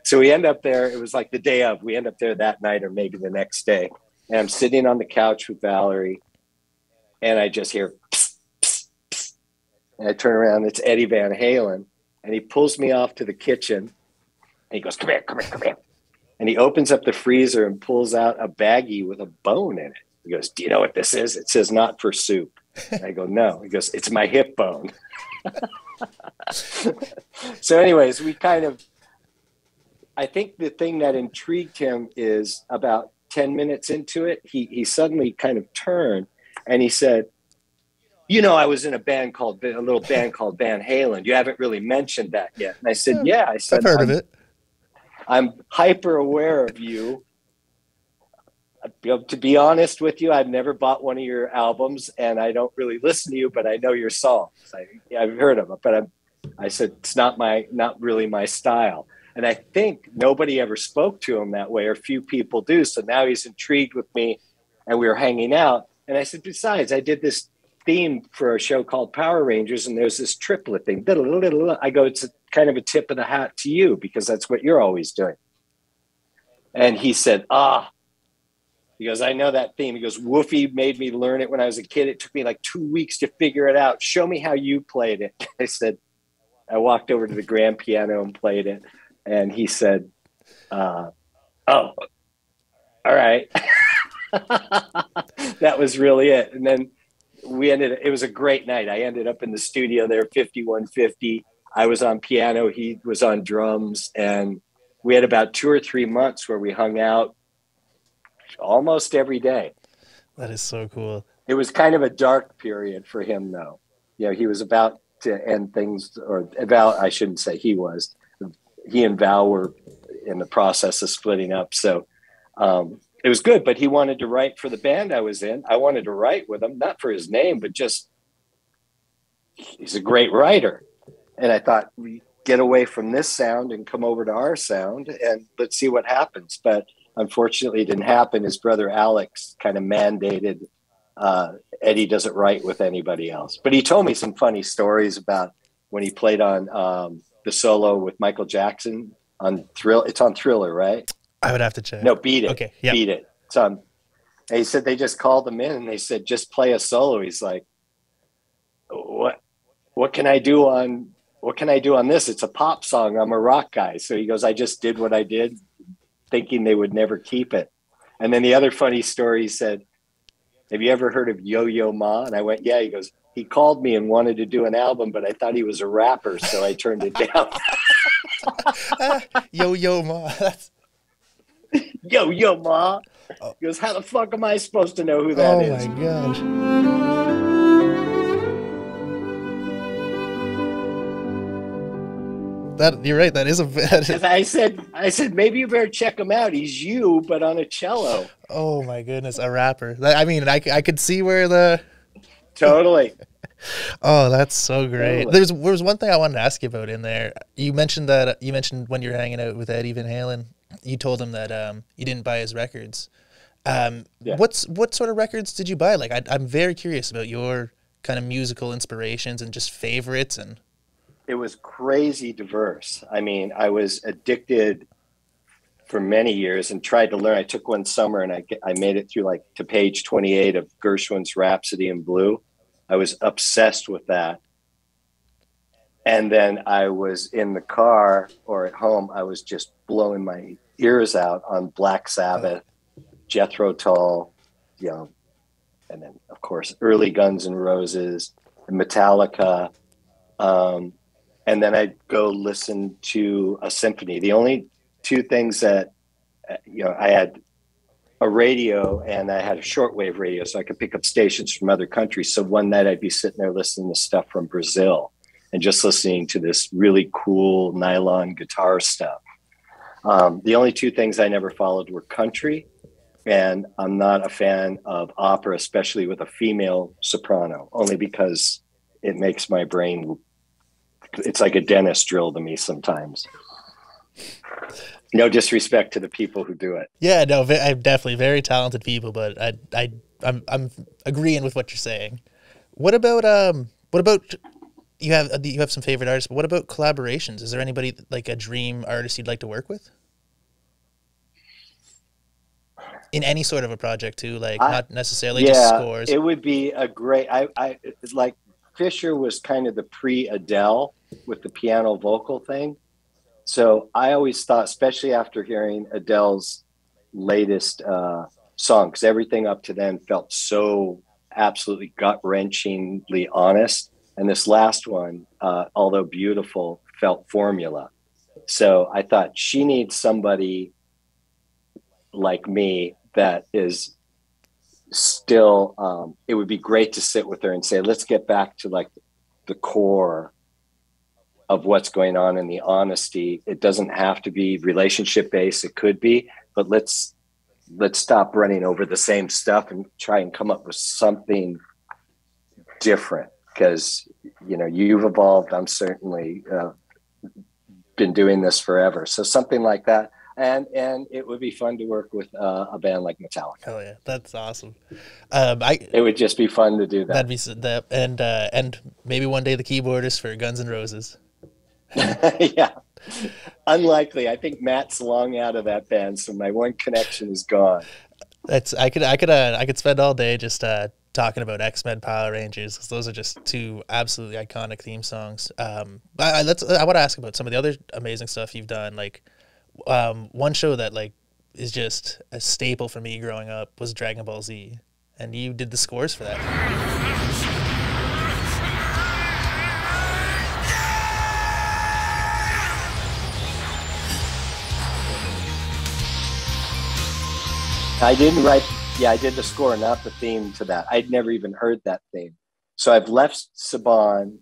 So we end up there. It was like the day of. We end up there that night or maybe the next day. And I'm sitting on the couch with Valerie, and I just hear, psst, psst, psst. And I turn around. It's Eddie Van Halen. And he pulls me off to the kitchen. And he goes, come here, come here, come here. And he opens up the freezer and pulls out a baggie with a bone in it. He goes, do you know what this is? It says not for soup. And I go, no. He goes, it's my hip bone. So anyways, I think the thing that intrigued him is about 10 minutes into it, he suddenly kind of turned and he said, you know, I was in a little band called Van Halen. You haven't really mentioned that yet. And I said, yeah. I said, I've heard of it. I'm hyper aware of you. To be honest with you, I've never bought one of your albums and I don't really listen to you, but I know your songs. I've heard of it, but I said, it's not really my style. And I think nobody ever spoke to him that way, or few people do. So now he's intrigued with me and we were hanging out. And I said, besides, I did this theme for a show called Power Rangers and there's this triplet thing. I go, it's kind of a tip of the hat to you because that's what you're always doing. And he said, he goes, I know that theme. He goes, Woofy made me learn it when I was a kid. It took me like 2 weeks to figure it out. Show me how you played it. I said, I walked over to the grand piano and played it. And he said, oh, all right. That was really it. And then it was a great night. I ended up in the studio there, 5150. I was on piano. He was on drums. And we had about 2 or 3 months where we hung out almost every day. That is so cool. It was kind of a dark period for him, though. You know, he was about to end things, or Val, I shouldn't say he was. He and Val were in the process of splitting up. So it was good, but he wanted to write for the band I was in. I wanted to write with him, not for his name, but just he's a great writer. And I thought, we get away from this sound and come over to our sound and let's see what happens. But unfortunately, it didn't happen. His brother Alex kind of mandated Eddie doesn't write with anybody else. But he told me some funny stories about when he played on the solo with Michael Jackson on Thriller. It's on Thriller, right? I would have to check. No, Beat It. Okay, yep. Beat It. It's on. And he said they just called him in and they said, just play a solo. He's like, what can I do on this? It's a pop song. I'm a rock guy. So he goes, I just did what I did, thinking they would never keep it. And then the other funny story, he said, have you ever heard of Yo-Yo Ma? And I went, yeah. He goes, he called me and wanted to do an album, but I thought he was a rapper, so I turned it down. Yo-Yo Ma. Yo-Yo Ma. He goes, how the fuck am I supposed to know who that is? Oh, my gosh. You're right. That is I said, maybe you better check him out. He's you, but on a cello. Oh my goodness, a rapper. I mean, I could see where the. Totally. Oh, that's so great. Totally. There was one thing I wanted to ask you about in there. You mentioned when you're hanging out with Eddie Van Halen, you told him that you didn't buy his records. Yeah. What sort of records did you buy? Like, I'm very curious about your kind of musical inspirations and just favorites and. It was crazy diverse. I mean, I was addicted for many years and tried to learn. I took one summer and I made it through like to page 28 of Gershwin's Rhapsody in Blue. I was obsessed with that. And then I was in the car or at home, I was just blowing my ears out on Black Sabbath, Jethro Tull, you know, and then of course early Guns N' Roses, and Metallica. And then I'd go listen to a symphony. The only two things that, you know, I had a radio and I had a shortwave radio, so I could pick up stations from other countries. So one night I'd be sitting there listening to stuff from Brazil and just listening to this really cool nylon guitar stuff. The only two things I never followed were country, and I'm not a fan of opera, especially with a female soprano, only because it makes my brain, it's like a dentist drill to me sometimes. No disrespect to the people who do it. Yeah, no, I'm definitely very talented people, but I'm agreeing with what you're saying. What about you have some favorite artists, but what about collaborations? Is there anybody like a dream artist you'd like to work with? In any sort of a project too, like not necessarily just scores. It would be a great, I like Fisher was kind of the pre-Adele with the piano vocal thing. So I always thought, especially after hearing Adele's latest song, because everything up to then felt so absolutely gut-wrenchingly honest. And this last one, although beautiful, felt formula. So I thought she needs somebody like me that is still, it would be great to sit with her and say, let's get back to like the core of what's going on and the honesty. It doesn't have to be relationship based. It could be, but let's stop running over the same stuff and try and come up with something different. Because, you know, you've evolved. I'm certainly been doing this forever. So something like that. And it would be fun to work with a band like Metallica. Hell yeah, that's awesome. It would just be fun to do that. That'd be that, and maybe one day the keyboardist for Guns N' Roses. Yeah, unlikely. I think Matt's long out of that band, so my one connection is gone. I could spend all day just talking about Xmen Power Rangers, because those are just two absolutely iconic theme songs. I want to ask about some of the other amazing stuff you've done. Like one show that like is just a staple for me growing up was Dragon Ball Z, and you did the scores for that. I didn't write. Yeah, I did the score, not the theme to that. I'd never even heard that theme. So I've left Saban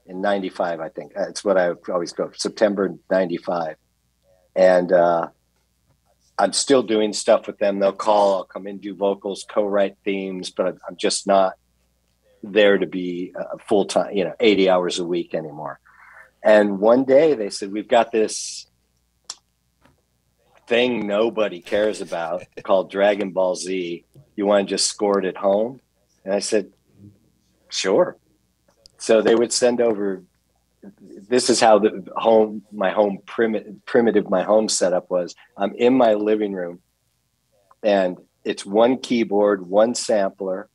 in 95, I think. That's what I always go, September 95. And I'm still doing stuff with them. They'll call, I'll come in, do vocals, co-write themes, but I'm just not there to be full-time, 80 hours a week anymore. And one day they said, we've got this thing nobody cares about called Dragon Ball Z. You want to just score it at home? And I said, sure. So they would send over, this is how my home primitive my home setup was. I'm in my living room and it's one keyboard, one sampler,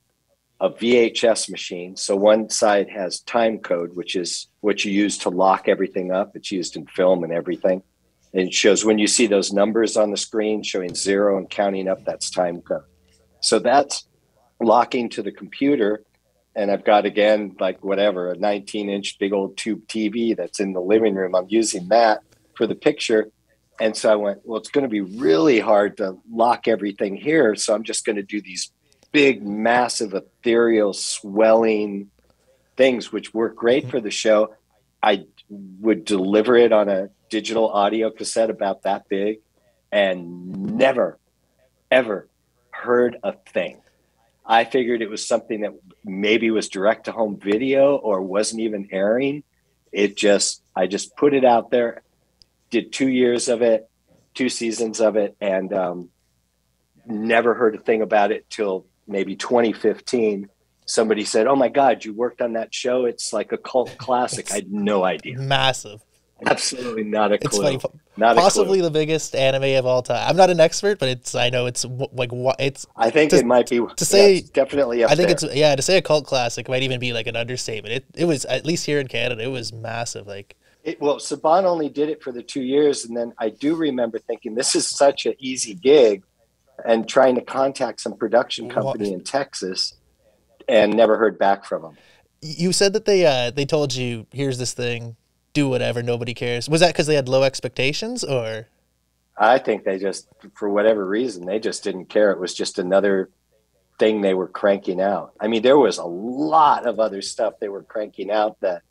a VHS machine. So one side has time code, which is what you use to lock everything up. It's used in film and everything. And it shows when you see those numbers on the screen showing 0 and counting up, that's time code. So that's locking to the computer. And I've got, again, like whatever, a 19-inch big old tube TV that's in the living room. I'm using that for the picture. And so I went, well, it's going to be really hard to lock everything here. So I'm just going to do these big, massive, ethereal, swelling things, which work great for the show. I would deliver it on a digital audio cassette about that big and never, ever heard a thing. I figured it was something that maybe was direct to home video or wasn't even airing. I just put it out there, did 2 years of it, 2 seasons of it, and never heard a thing about it till maybe 2015. Somebody said, oh my God, you worked on that show. It's like a cult classic. I had no idea. Massive. Absolutely not a It's clue. funny. Not Possibly a clue. the biggest anime of all time. I'm not an expert, but I know it's like what it's I think to, it might be. to say. It's definitely up I think there. it's to say a cult classic might even be like an understatement. It was, at least here in Canada, it was massive. Like, Well, Saban only did it for the 2 years, and then I do remember thinking this is such an easy gig, and trying to contact some production company in Texas, and never heard back from them. you said that they told you, here's this thing, do whatever, nobody cares. Was that because they had low expectations, or? I think they just, for whatever reason, they just didn't care. It was just another thing they were cranking out. I mean, there was a lot of other stuff they were cranking out that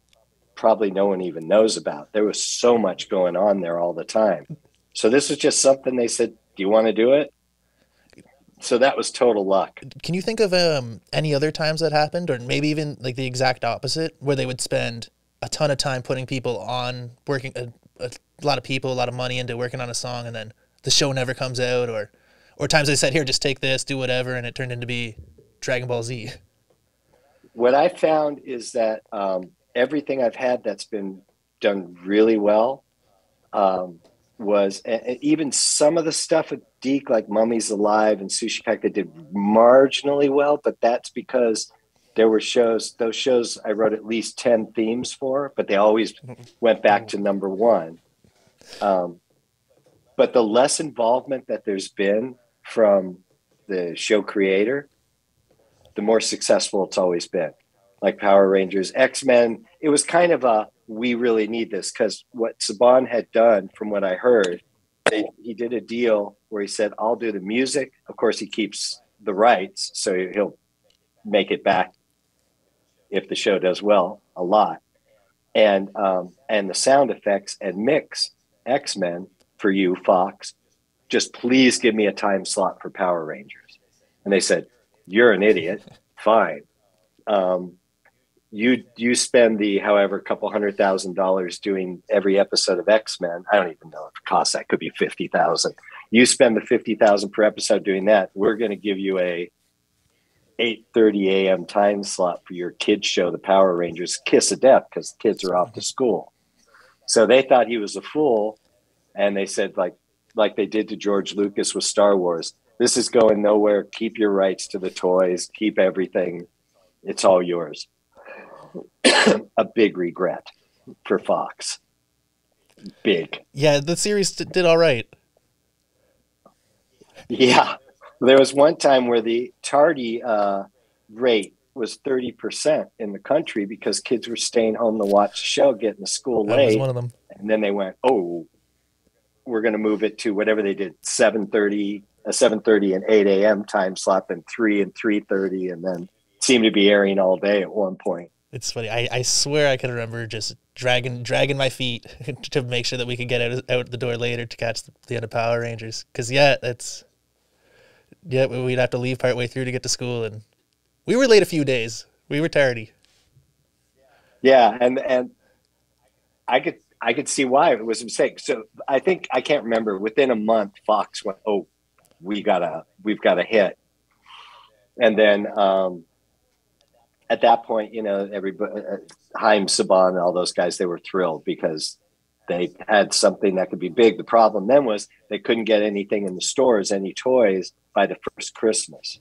probably no one even knows about. There was so much going on there all the time. So this was just something they said, do you want to do it? So that was total luck. Can you think of any other times that happened, or maybe even like the exact opposite, where they would spend a ton of time putting people on, working a lot of people, a lot of money into working on a song, and then the show never comes out, or times they said, here, just take this, do whatever, and it turned into be Dragon Ball Z? What I found is that everything I've had that's been done really well was, and even some of the stuff with Deke, like Mummy's Alive and Sushi Pack, that did marginally well, but that's because there were those shows I wrote at least 10 themes for, but they always went back to number one. But the less involvement that there's been from the show creator, the more successful it's always been. Like Power Rangers, Xmen, it was kind of we really need this, because what Saban had done, from what I heard, he did a deal where he said, I'll do the music. Of course, he keeps the rights, so he'll make it back if the show does well, a lot. And the sound effects and mix Xmen for you, Fox. Just please give me a time slot for Power Rangers. And they said, you're an idiot. Fine. You spend the however couple $100,000 doing every episode of Xmen. I don't even know if it costs that. Could be 50,000. You spend the 50,000 per episode doing that. We're going to give you a 8:30 a.m. time slot for your kids show, the Power Rangers Kiss of Death, because kids are off to school. So they thought he was a fool, and they said, like they did to George Lucas with Star Wars, this is going nowhere. Keep your rights to the toys. Keep everything. It's all yours. A big regret for Fox. Big. Yeah, the series did all right. Yeah. There was one time where the tardy rate was 30% in the country because kids were staying home to watch the show, getting to school late. That was one of them. And then they went, oh, we're going to move it to whatever they did, 7:30 and 8 a.m. time slot, then 3 and 3:30, and then it seemed to be airing all day at one point. It's funny. I swear I can remember just dragging my feet to make sure that we could get out the door later to catch the end of Power Rangers. Because, we'd have to leave partway through to get to school, and we were late a few days. We were tardy. Yeah, and I could see why it was a mistake. So I can't remember. Within a month, Fox went, "Oh, we've got a hit," and then at that point, everybody, Haim, Saban, and all those guys, they were thrilled because they had something that could be big. The problem then was they couldn't get anything in the stores, any toys, by the first Christmas.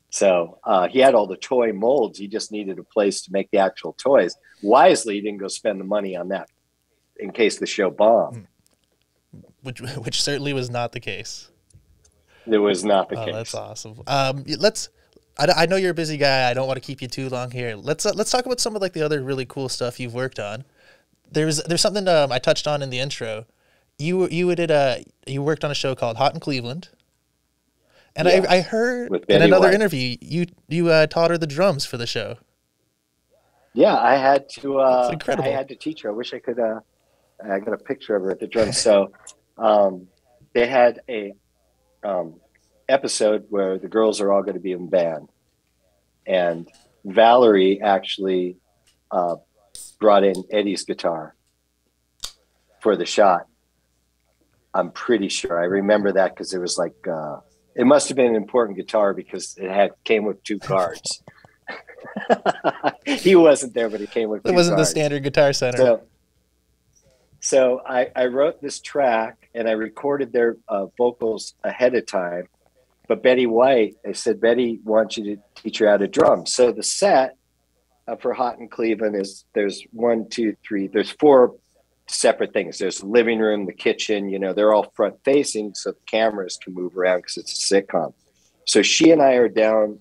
So he had all the toy molds. He just needed a place to make the actual toys. Wisely, he didn't go spend the money on that in case the show bombed. Which certainly was not the case. It was not the case. That's awesome. I know you're a busy guy. I don't want to keep you too long here. Let's talk about some of the other really cool stuff you've worked on. There's something I touched on in the intro. You worked on a show called Hot in Cleveland, and yes, I heard in another interview you taught her the drums for the show. Yeah, I had to. It's incredible. I had to teach her. I wish I could. I got a picture of her at the drums. So they had a episode where the girls are all going to be in band, and Valerie actually brought in Eddie's guitar for the shot. I'm pretty sure. I remember that because it was it must have been an important guitar because it came with two guards. He wasn't there, but it came with two guards. It wasn't the standard Guitar Center. So I wrote this track and I recorded their vocals ahead of time. But Betty White, I said, Betty wants you to teach her how to drum. So the set for Hot in Cleveland is there's 1, 2, 3, there's 4 separate things. There's the living room, the kitchen, they're all front facing so the cameras can move around because it's a sitcom. So she and I are down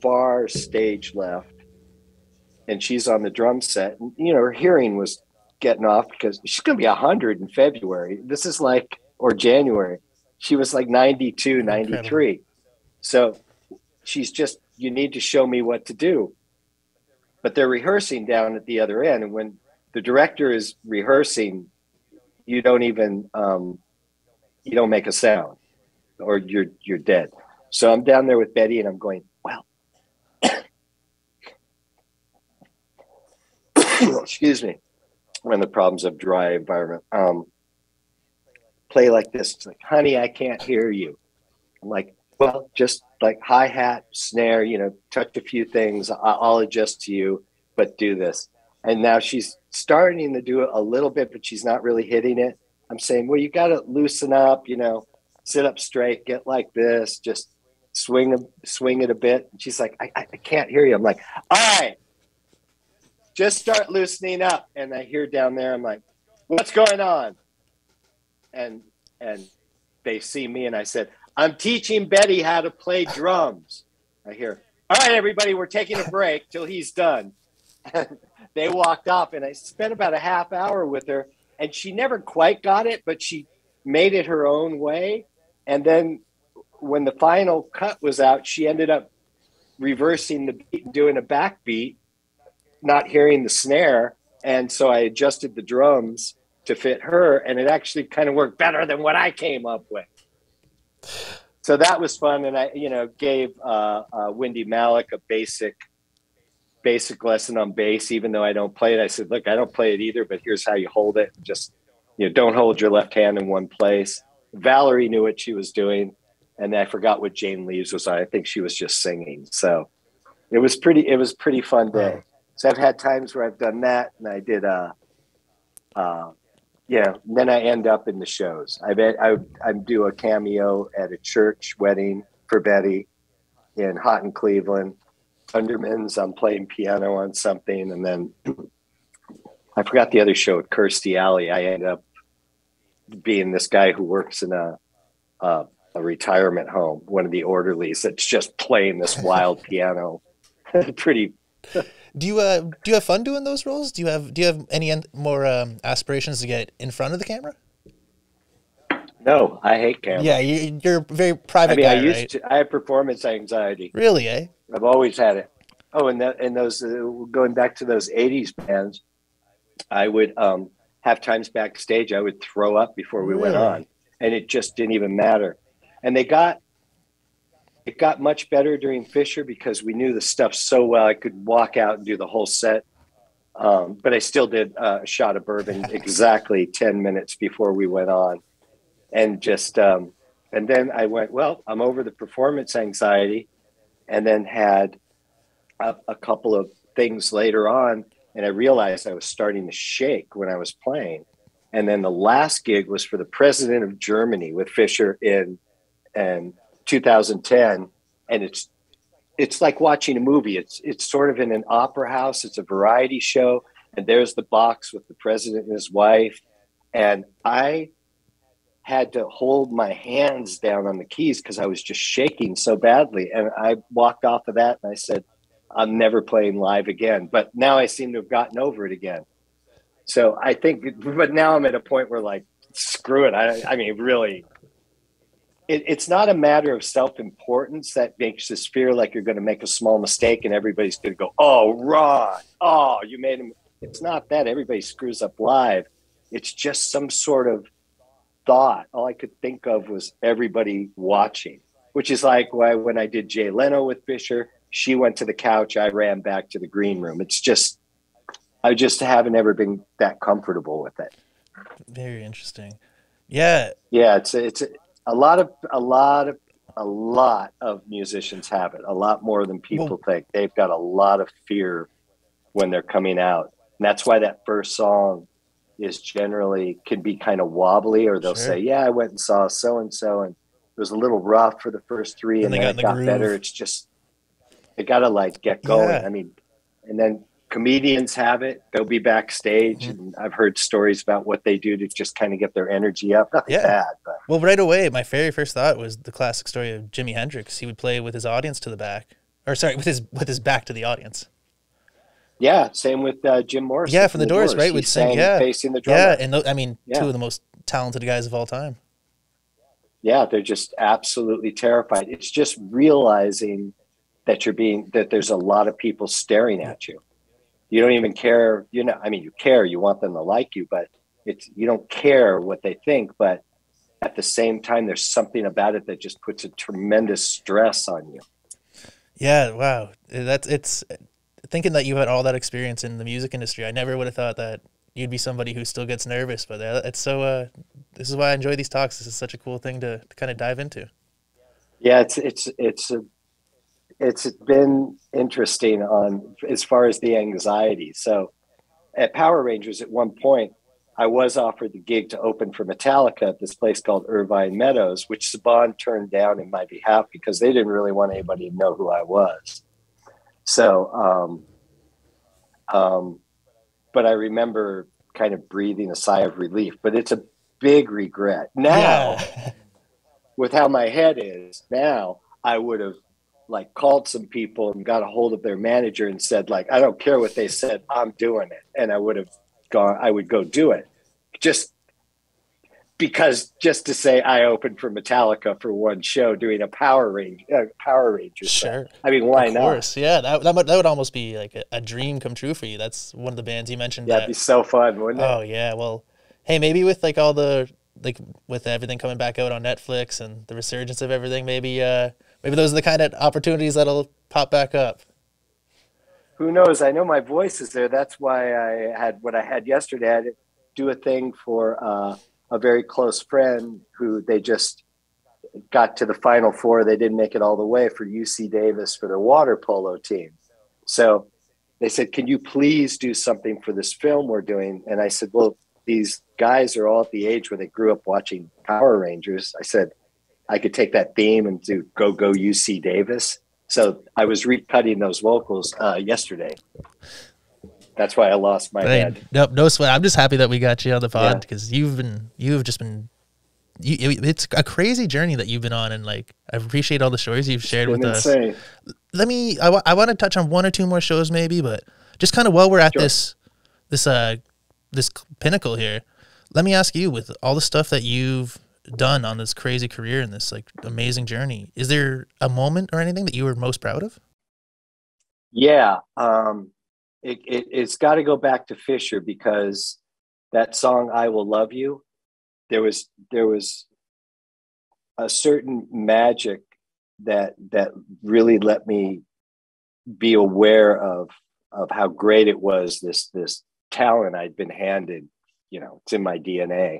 far stage left and she's on the drum set. And, her hearing was getting off because she's going to be 100 in February. This is or January. She was 92, 93. Incredible. So she's just, you need to show me what to do. But they're rehearsing down at the other end. And when the director is rehearsing, you don't even, you don't make a sound or you're dead. So I'm down there with Betty and I'm going, well, excuse me, one of the problems of dry environment. Play like this. It's like, honey, I can't hear you. I'm like, well, just hi-hat, snare, touch a few things. I'll adjust to you, but do this. And now she's starting to do it a little bit, but she's not really hitting it. I'm saying, well, you got to loosen up, sit up straight, get like this, just swing it a bit. And she's like, I can't hear you. I'm like, all right, just start loosening up. And I hear down there, I'm like, what's going on? And they see me and I said, I'm teaching Betty how to play drums. I hear, all right, everybody, we're taking a break till he's done. And they walked off and I spent about a half hour with her and she never quite got it, but she made it her own way. And then when the final cut was out, she ended up reversing the beat and doing a backbeat, not hearing the snare. And so I adjusted the drums to fit her, and it actually kind of worked better than what I came up with. So that was fun, and I, gave Wendy Malick a basic lesson on bass, even though I don't play it. I said, look, I don't play it either, but here's how you hold it. Just, don't hold your left hand in one place. Valerie knew what she was doing, and I forgot what Jane Leaves was on. I think she was just singing. So it was pretty fun day. So I've had times where I've done that, and I did then I end up in the shows. I do a cameo at a church wedding for Betty in Hot in Cleveland. Underman's, I'm playing piano on something. And then I forgot the other show at Kirstie Alley. I ended up being this guy who works in a retirement home, one of the orderlies that's just playing this wild piano. Pretty. Do you have fun doing those roles? Do you have any more aspirations to get in front of the camera? No, I hate camera. Yeah, you're a very private guy, right? I have performance anxiety. Really, eh? I've always had it. Oh, and those going back to those 80s bands, I would have times backstage I would throw up before we went on, and it just didn't even matter. And it got much better during Fisher because we knew the stuff so well. I could walk out and do the whole set, but I still did a shot of bourbon exactly 10 minutes before we went on, and just and then I went, well, I'm over the performance anxiety, and then had a couple of things later on, and I realized I was starting to shake when I was playing. And then the last gig was for the president of Germany with Fisher in 2010, and it's like watching a movie. It's sort of in an opera house. It's a variety show, and there's the box with the president and his wife, and I had to hold my hands down on the keys because I was just shaking so badly. And I walked off of that and I said, I'm never playing live again. But now I seem to have gotten over it again. So I think, but now I'm at a point where like, screw it. I mean, really, it's not a matter of self-importance that makes us feel like you're going to make a small mistake and everybody's going to go, oh, Ron, oh, you made him. It's not that everybody screws up live. It's just some sort of thought. All I could think of was everybody watching, which is like why when I did Jay Leno with Fisher, she went to the couch, I ran back to the green room. It's just, I just haven't ever been that comfortable with it. Very interesting. Yeah. Yeah. It's a lot of musicians have it, a lot more than people think. They've got a lot of fear when they're coming out. And that's why that first song is generally can be kind of wobbly, or they'll Sure. say, yeah, I went and saw so-and-so and it was a little rough for the first three and then it got better. It's just, they got to like get going. Yeah. I mean, and then comedians have it. They'll be backstage and I've heard stories about what they do to just kind of get their energy up. Nothing bad, but. Well, right away, my very first thought was the classic story of Jimi Hendrix. He would play with his audience to the back, or sorry, with his back to the audience. Yeah, same with Jim Morrison. Yeah, from the Doors, right? Would sing, facing the drummer. Yeah, and I mean, two of the most talented guys of all time. Yeah, they're just absolutely terrified. It's just realizing that that there's a lot of people staring at you. You don't even care, I mean, you care, you want them to like you, but you don't care what they think. But at the same time, there's something about it that just puts a tremendous stress on you. Yeah, wow. It's thinking that you had all that experience in the music industry. I never would have thought that you'd be somebody who still gets nervous, but it's so, this is why I enjoy these talks. This is such a cool thing to kind of dive into. Yeah, it's been interesting on as far as the anxiety. So at Power Rangers at one point, I was offered the gig to open for Metallica at this place called Irvine Meadows, which Saban turned down in my behalf because they didn't really want anybody to know who I was. So, but I remember kind of breathing a sigh of relief, but it's a big regret. Now, with how my head is now, I would have like called some people and got a hold of their manager and said, like, I don't care what they said, I'm doing it. And I would go do it. Just to say I opened for Metallica for one show doing a Power Rangers. Sure. I mean, why not? Of course, yeah. That would almost be like a dream come true for you. That's one of the bands you mentioned. Yeah, it'd be so fun, wouldn't it? Oh yeah. Well, hey, maybe with like with everything coming back out on Netflix and the resurgence of everything, maybe those are the kind of opportunities that'll pop back up. Who knows? I know my voice is there. That's why I had what I had yesterday. I had to do a thing for a very close friend who they just got to the Final Four. They didn't make it all the way for UC Davis for their water polo team. So they said, can you please do something for this film we're doing? And I said, well, these guys are all at the age where they grew up watching Power Rangers. I said, I could take that theme and do Go UC Davis. So I was recutting those vocals yesterday. That's why I lost my head. Nope, no sweat. I'm just happy that we got you on the pod because it's a crazy journey that you've been on, and like I appreciate all the stories you've shared with us. I want to touch on one or two more shows maybe, but just kind of while we're at this pinnacle here, let me ask you, with all the stuff that you've done on this crazy career and this like amazing journey, is there a moment or anything that you were most proud of? Yeah. It's got to go back to Fisher, because that song, I Will Love You, there was a certain magic that really let me be aware of how great it was, this talent I'd been handed, it's in my DNA,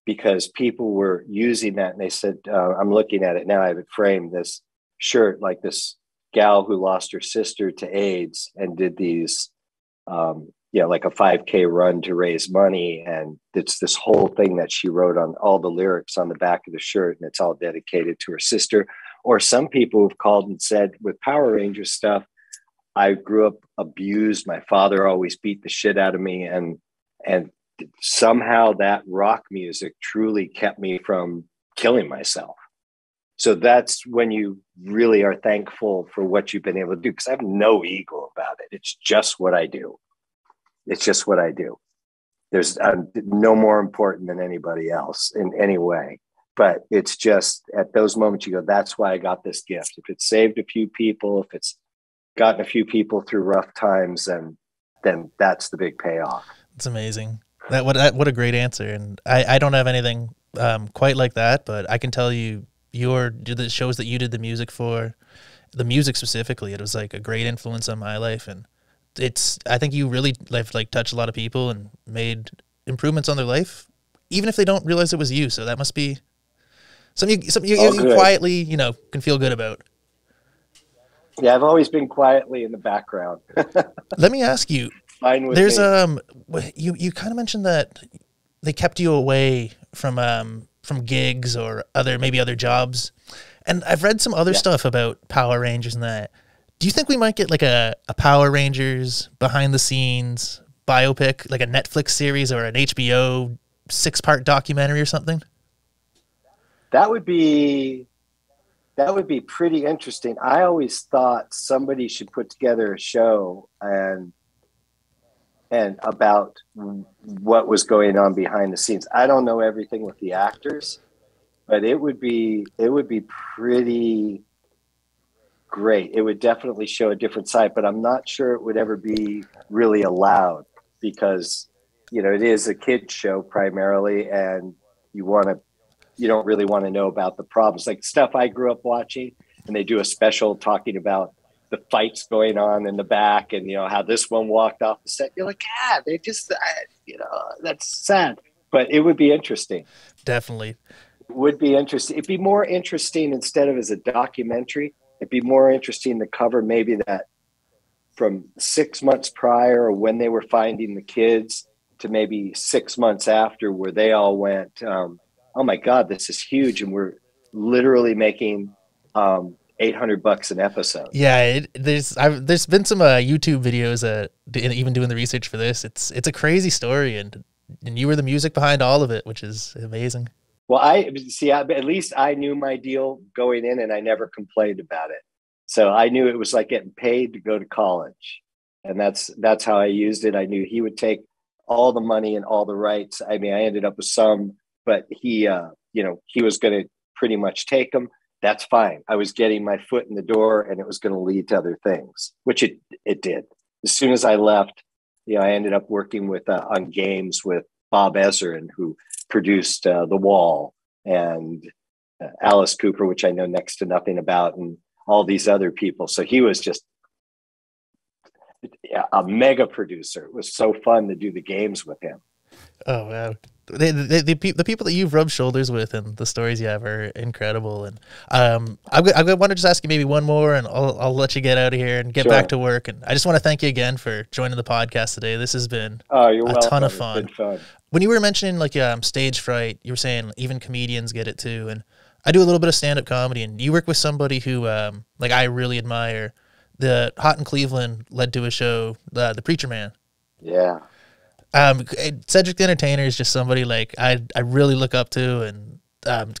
because people were using that. And they said, I'm looking at it now, I have it framed, this shirt, like this gal who lost her sister to AIDS and did these, like a 5K run to raise money. And it's this whole thing that she wrote on all the lyrics on the back of the shirt, and it's all dedicated to her sister. Or some people have called and said, with Power Rangers stuff, I grew up abused. My father always beat the shit out of me. And somehow that rock music truly kept me from killing myself. So that's when you really are thankful for what you've been able to do, because I have no ego about it. It's just what I do. It's just what I do. There's no more important than anybody else in any way. But it's just at those moments you go, that's why I got this gift. If it saved a few people, if it's gotten a few people through rough times, then that's the big payoff. It's amazing. What a great answer. And I don't have anything quite like that, but I can tell you, the shows that you did the music for, the music specifically, it was like a great influence on my life. And I think you really like touched a lot of people and made improvements on their life, even if they don't realize it was you. So that must be something you quietly, can feel good about. Yeah, I've always been quietly in the background. Let me ask you, Fine with There's me. you kind of mentioned that they kept you away from gigs or maybe other jobs, and I've read some other stuff about Power Rangers and that. Do you think we might get like a Power Rangers behind the scenes biopic, like a Netflix series or an HBO 6-part documentary or something? That would be pretty interesting. I always thought somebody should put together a show and about what was going on behind the scenes. I don't know everything with the actors, but it would be pretty great. It would definitely show a different side, but I'm not sure it would ever be really allowed because, it is a kid show primarily, and you don't really want to know about the problems, like stuff I grew up watching, and they do a special talking about the fights going on in the back and, how this one walked off the set. You're like, they just, that's sad, but it would be interesting. Definitely. It would be interesting. It'd be more interesting instead of as a documentary. It'd be more interesting to cover maybe that from 6 months prior or when they were finding the kids to maybe 6 months after, where they all went, oh my God, this is huge. And we're literally making $800 an episode. Yeah, there's been some YouTube videos even doing the research for this. It's a crazy story, and you were the music behind all of it, which is amazing. Well, at least I knew my deal going in, and I never complained about it. So I knew it was like getting paid to go to college, and that's how I used it. I knew he would take all the money and all the rights. I mean, I ended up with some, but he was going to pretty much take them. That's fine. I was getting my foot in the door, and it was going to lead to other things, which it did. As soon as I left, I ended up working with on games with Bob Ezrin, who produced The Wall, and Alice Cooper, which I know next to nothing about, and all these other people. So he was just a mega producer. It was so fun to do the games with him. Oh, wow. The people that you've rubbed shoulders with and the stories you have are incredible. And I want to just ask you maybe one more, and I'll let you get out of here and get back to work. And I just want to thank you again for joining the podcast today. This has been a ton of fun. It's been fun. When you were mentioning like stage fright, you were saying even comedians get it too. And I do a little bit of stand-up comedy, and you work with somebody who I really admire. The Hot in Cleveland led to a show, the Preacher Man. Yeah. Cedric the Entertainer is just somebody like I really look up to, and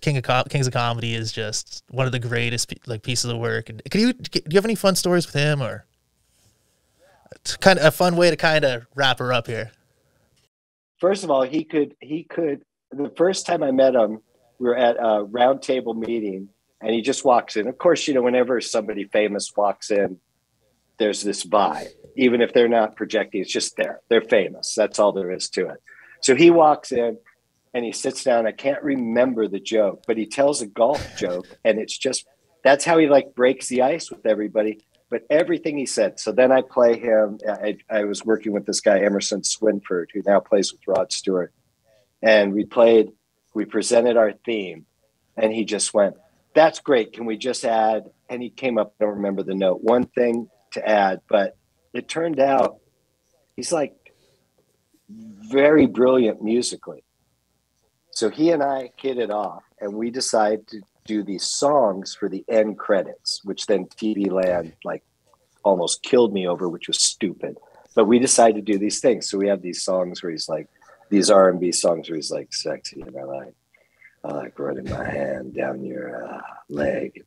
Kings of Comedy is just one of the greatest pieces of work. And do you have any fun stories with him, or it's kind of a fun way to kind of wrap her up here? First of all, he could. The first time I met him, we were at a round table meeting, and he just walks in. Of course, whenever somebody famous walks in, there's this vibe. Even if they're not projecting, it's just there. They're famous. That's all there is to it. So he walks in and he sits down. I can't remember the joke, but he tells a golf joke, and that's how he breaks the ice with everybody. But everything he said. So then I play him. I was working with this guy, Emerson Swinford, who now plays with Rod Stewart. And we presented our theme, and he just went, "That's great. Can we just add?" And he came up, I don't remember the note, one thing to add, but it turned out he's very brilliant musically. So he and I hit it off, and we decided to do these songs for the end credits, which then TV Land almost killed me over, which was stupid. But we decided to do these things. So we have these songs where he's these R&B songs where he's sexy, and I like running my hand down your leg.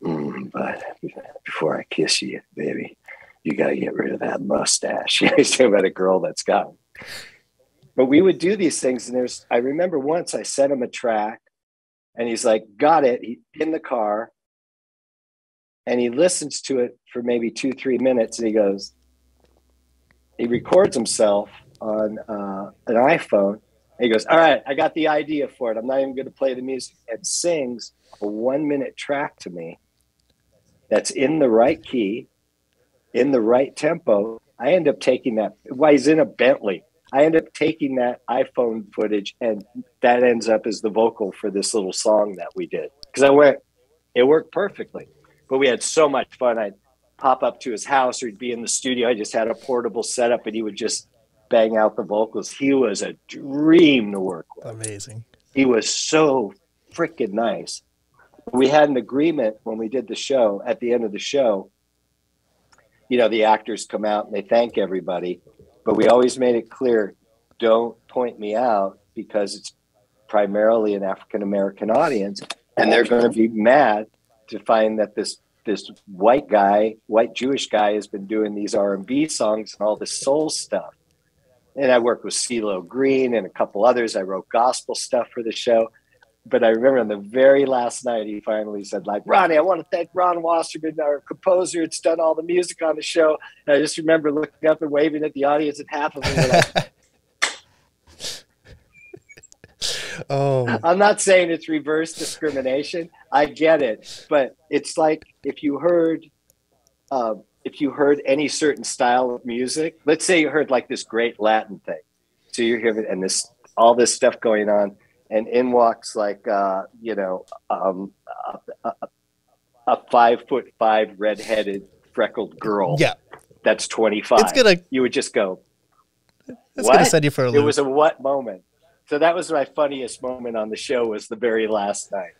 But before I kiss you, baby, you got to get rid of that mustache. He's talking about a girl that's got him. But we would do these things. And I remember once I sent him a track, and he's like, got it. In the car. And he listens to it for maybe 2-3 minutes. And he records himself on an iPhone. And he goes, all right, I got the idea for it. I'm not even going to play the music. And sings a 1-minute track to me that's in the right key, in the right tempo. I end up taking that while he's in a Bentley. I end up taking that iPhone footage, and that ends up as the vocal for this little song that we did. Because it worked perfectly. But we had so much fun. pop up to his house or he'd be in the studio. I just had a portable setup and he would just bang out the vocals. He was a dream to work with. Amazing. He was so freaking nice. We had an agreement when we did the show. At the end of the show, you know, the actors come out and they thank everybody, but we always made it clear, don't point me out because it's primarily an African-American audience and they're going to be mad to find that this white Jewish guy has been doing these R&B songs and all this soul stuff. And I worked with CeeLo Green and a couple others. I wrote gospel stuff for the show. But I remember on the very last night, he finally said, like, Ronnie, I want to thank Ron Wasserman, our composer. It's done all the music on the show. And I just remember looking up and waving at the audience, and half of them were like, oh, I'm not saying it's reverse discrimination. I get it. But it's like if you heard any certain style of music, let's say you heard like this great Latin thing. So you're hearing and all this stuff going on. And in walks like, a 5'5" redheaded freckled girl. Yeah. That's 25. You would just go, it's going to send you for a loop. It was a what moment? So that was my funniest moment on the show was the very last night.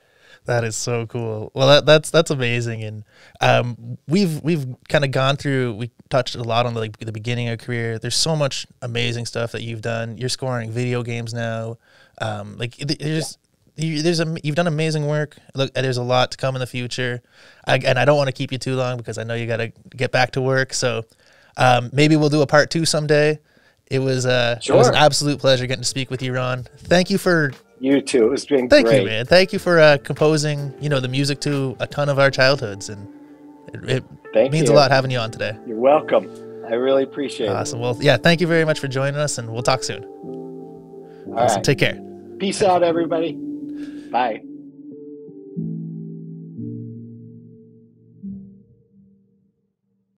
That is so cool. Well, that's amazing. And we've kind of gone through, we touched a lot on the beginning of your career. There's so much amazing stuff that you've done. You're scoring video games now. You've done amazing work. Look, there's a lot to come in the future. And I don't want to keep you too long because I know you got to get back to work. So maybe we'll do a part 2 someday. It was an absolute pleasure getting to speak with you, Ron. Thank you for... You too. It's been great. Thank you, man. Thank you for composing, the music to a ton of our childhoods. And it means a lot having you on today. You're welcome. I really appreciate it. Awesome. Well, yeah, thank you very much for joining us, and we'll talk soon. All awesome. Right. Take care. Peace out, everybody. Bye.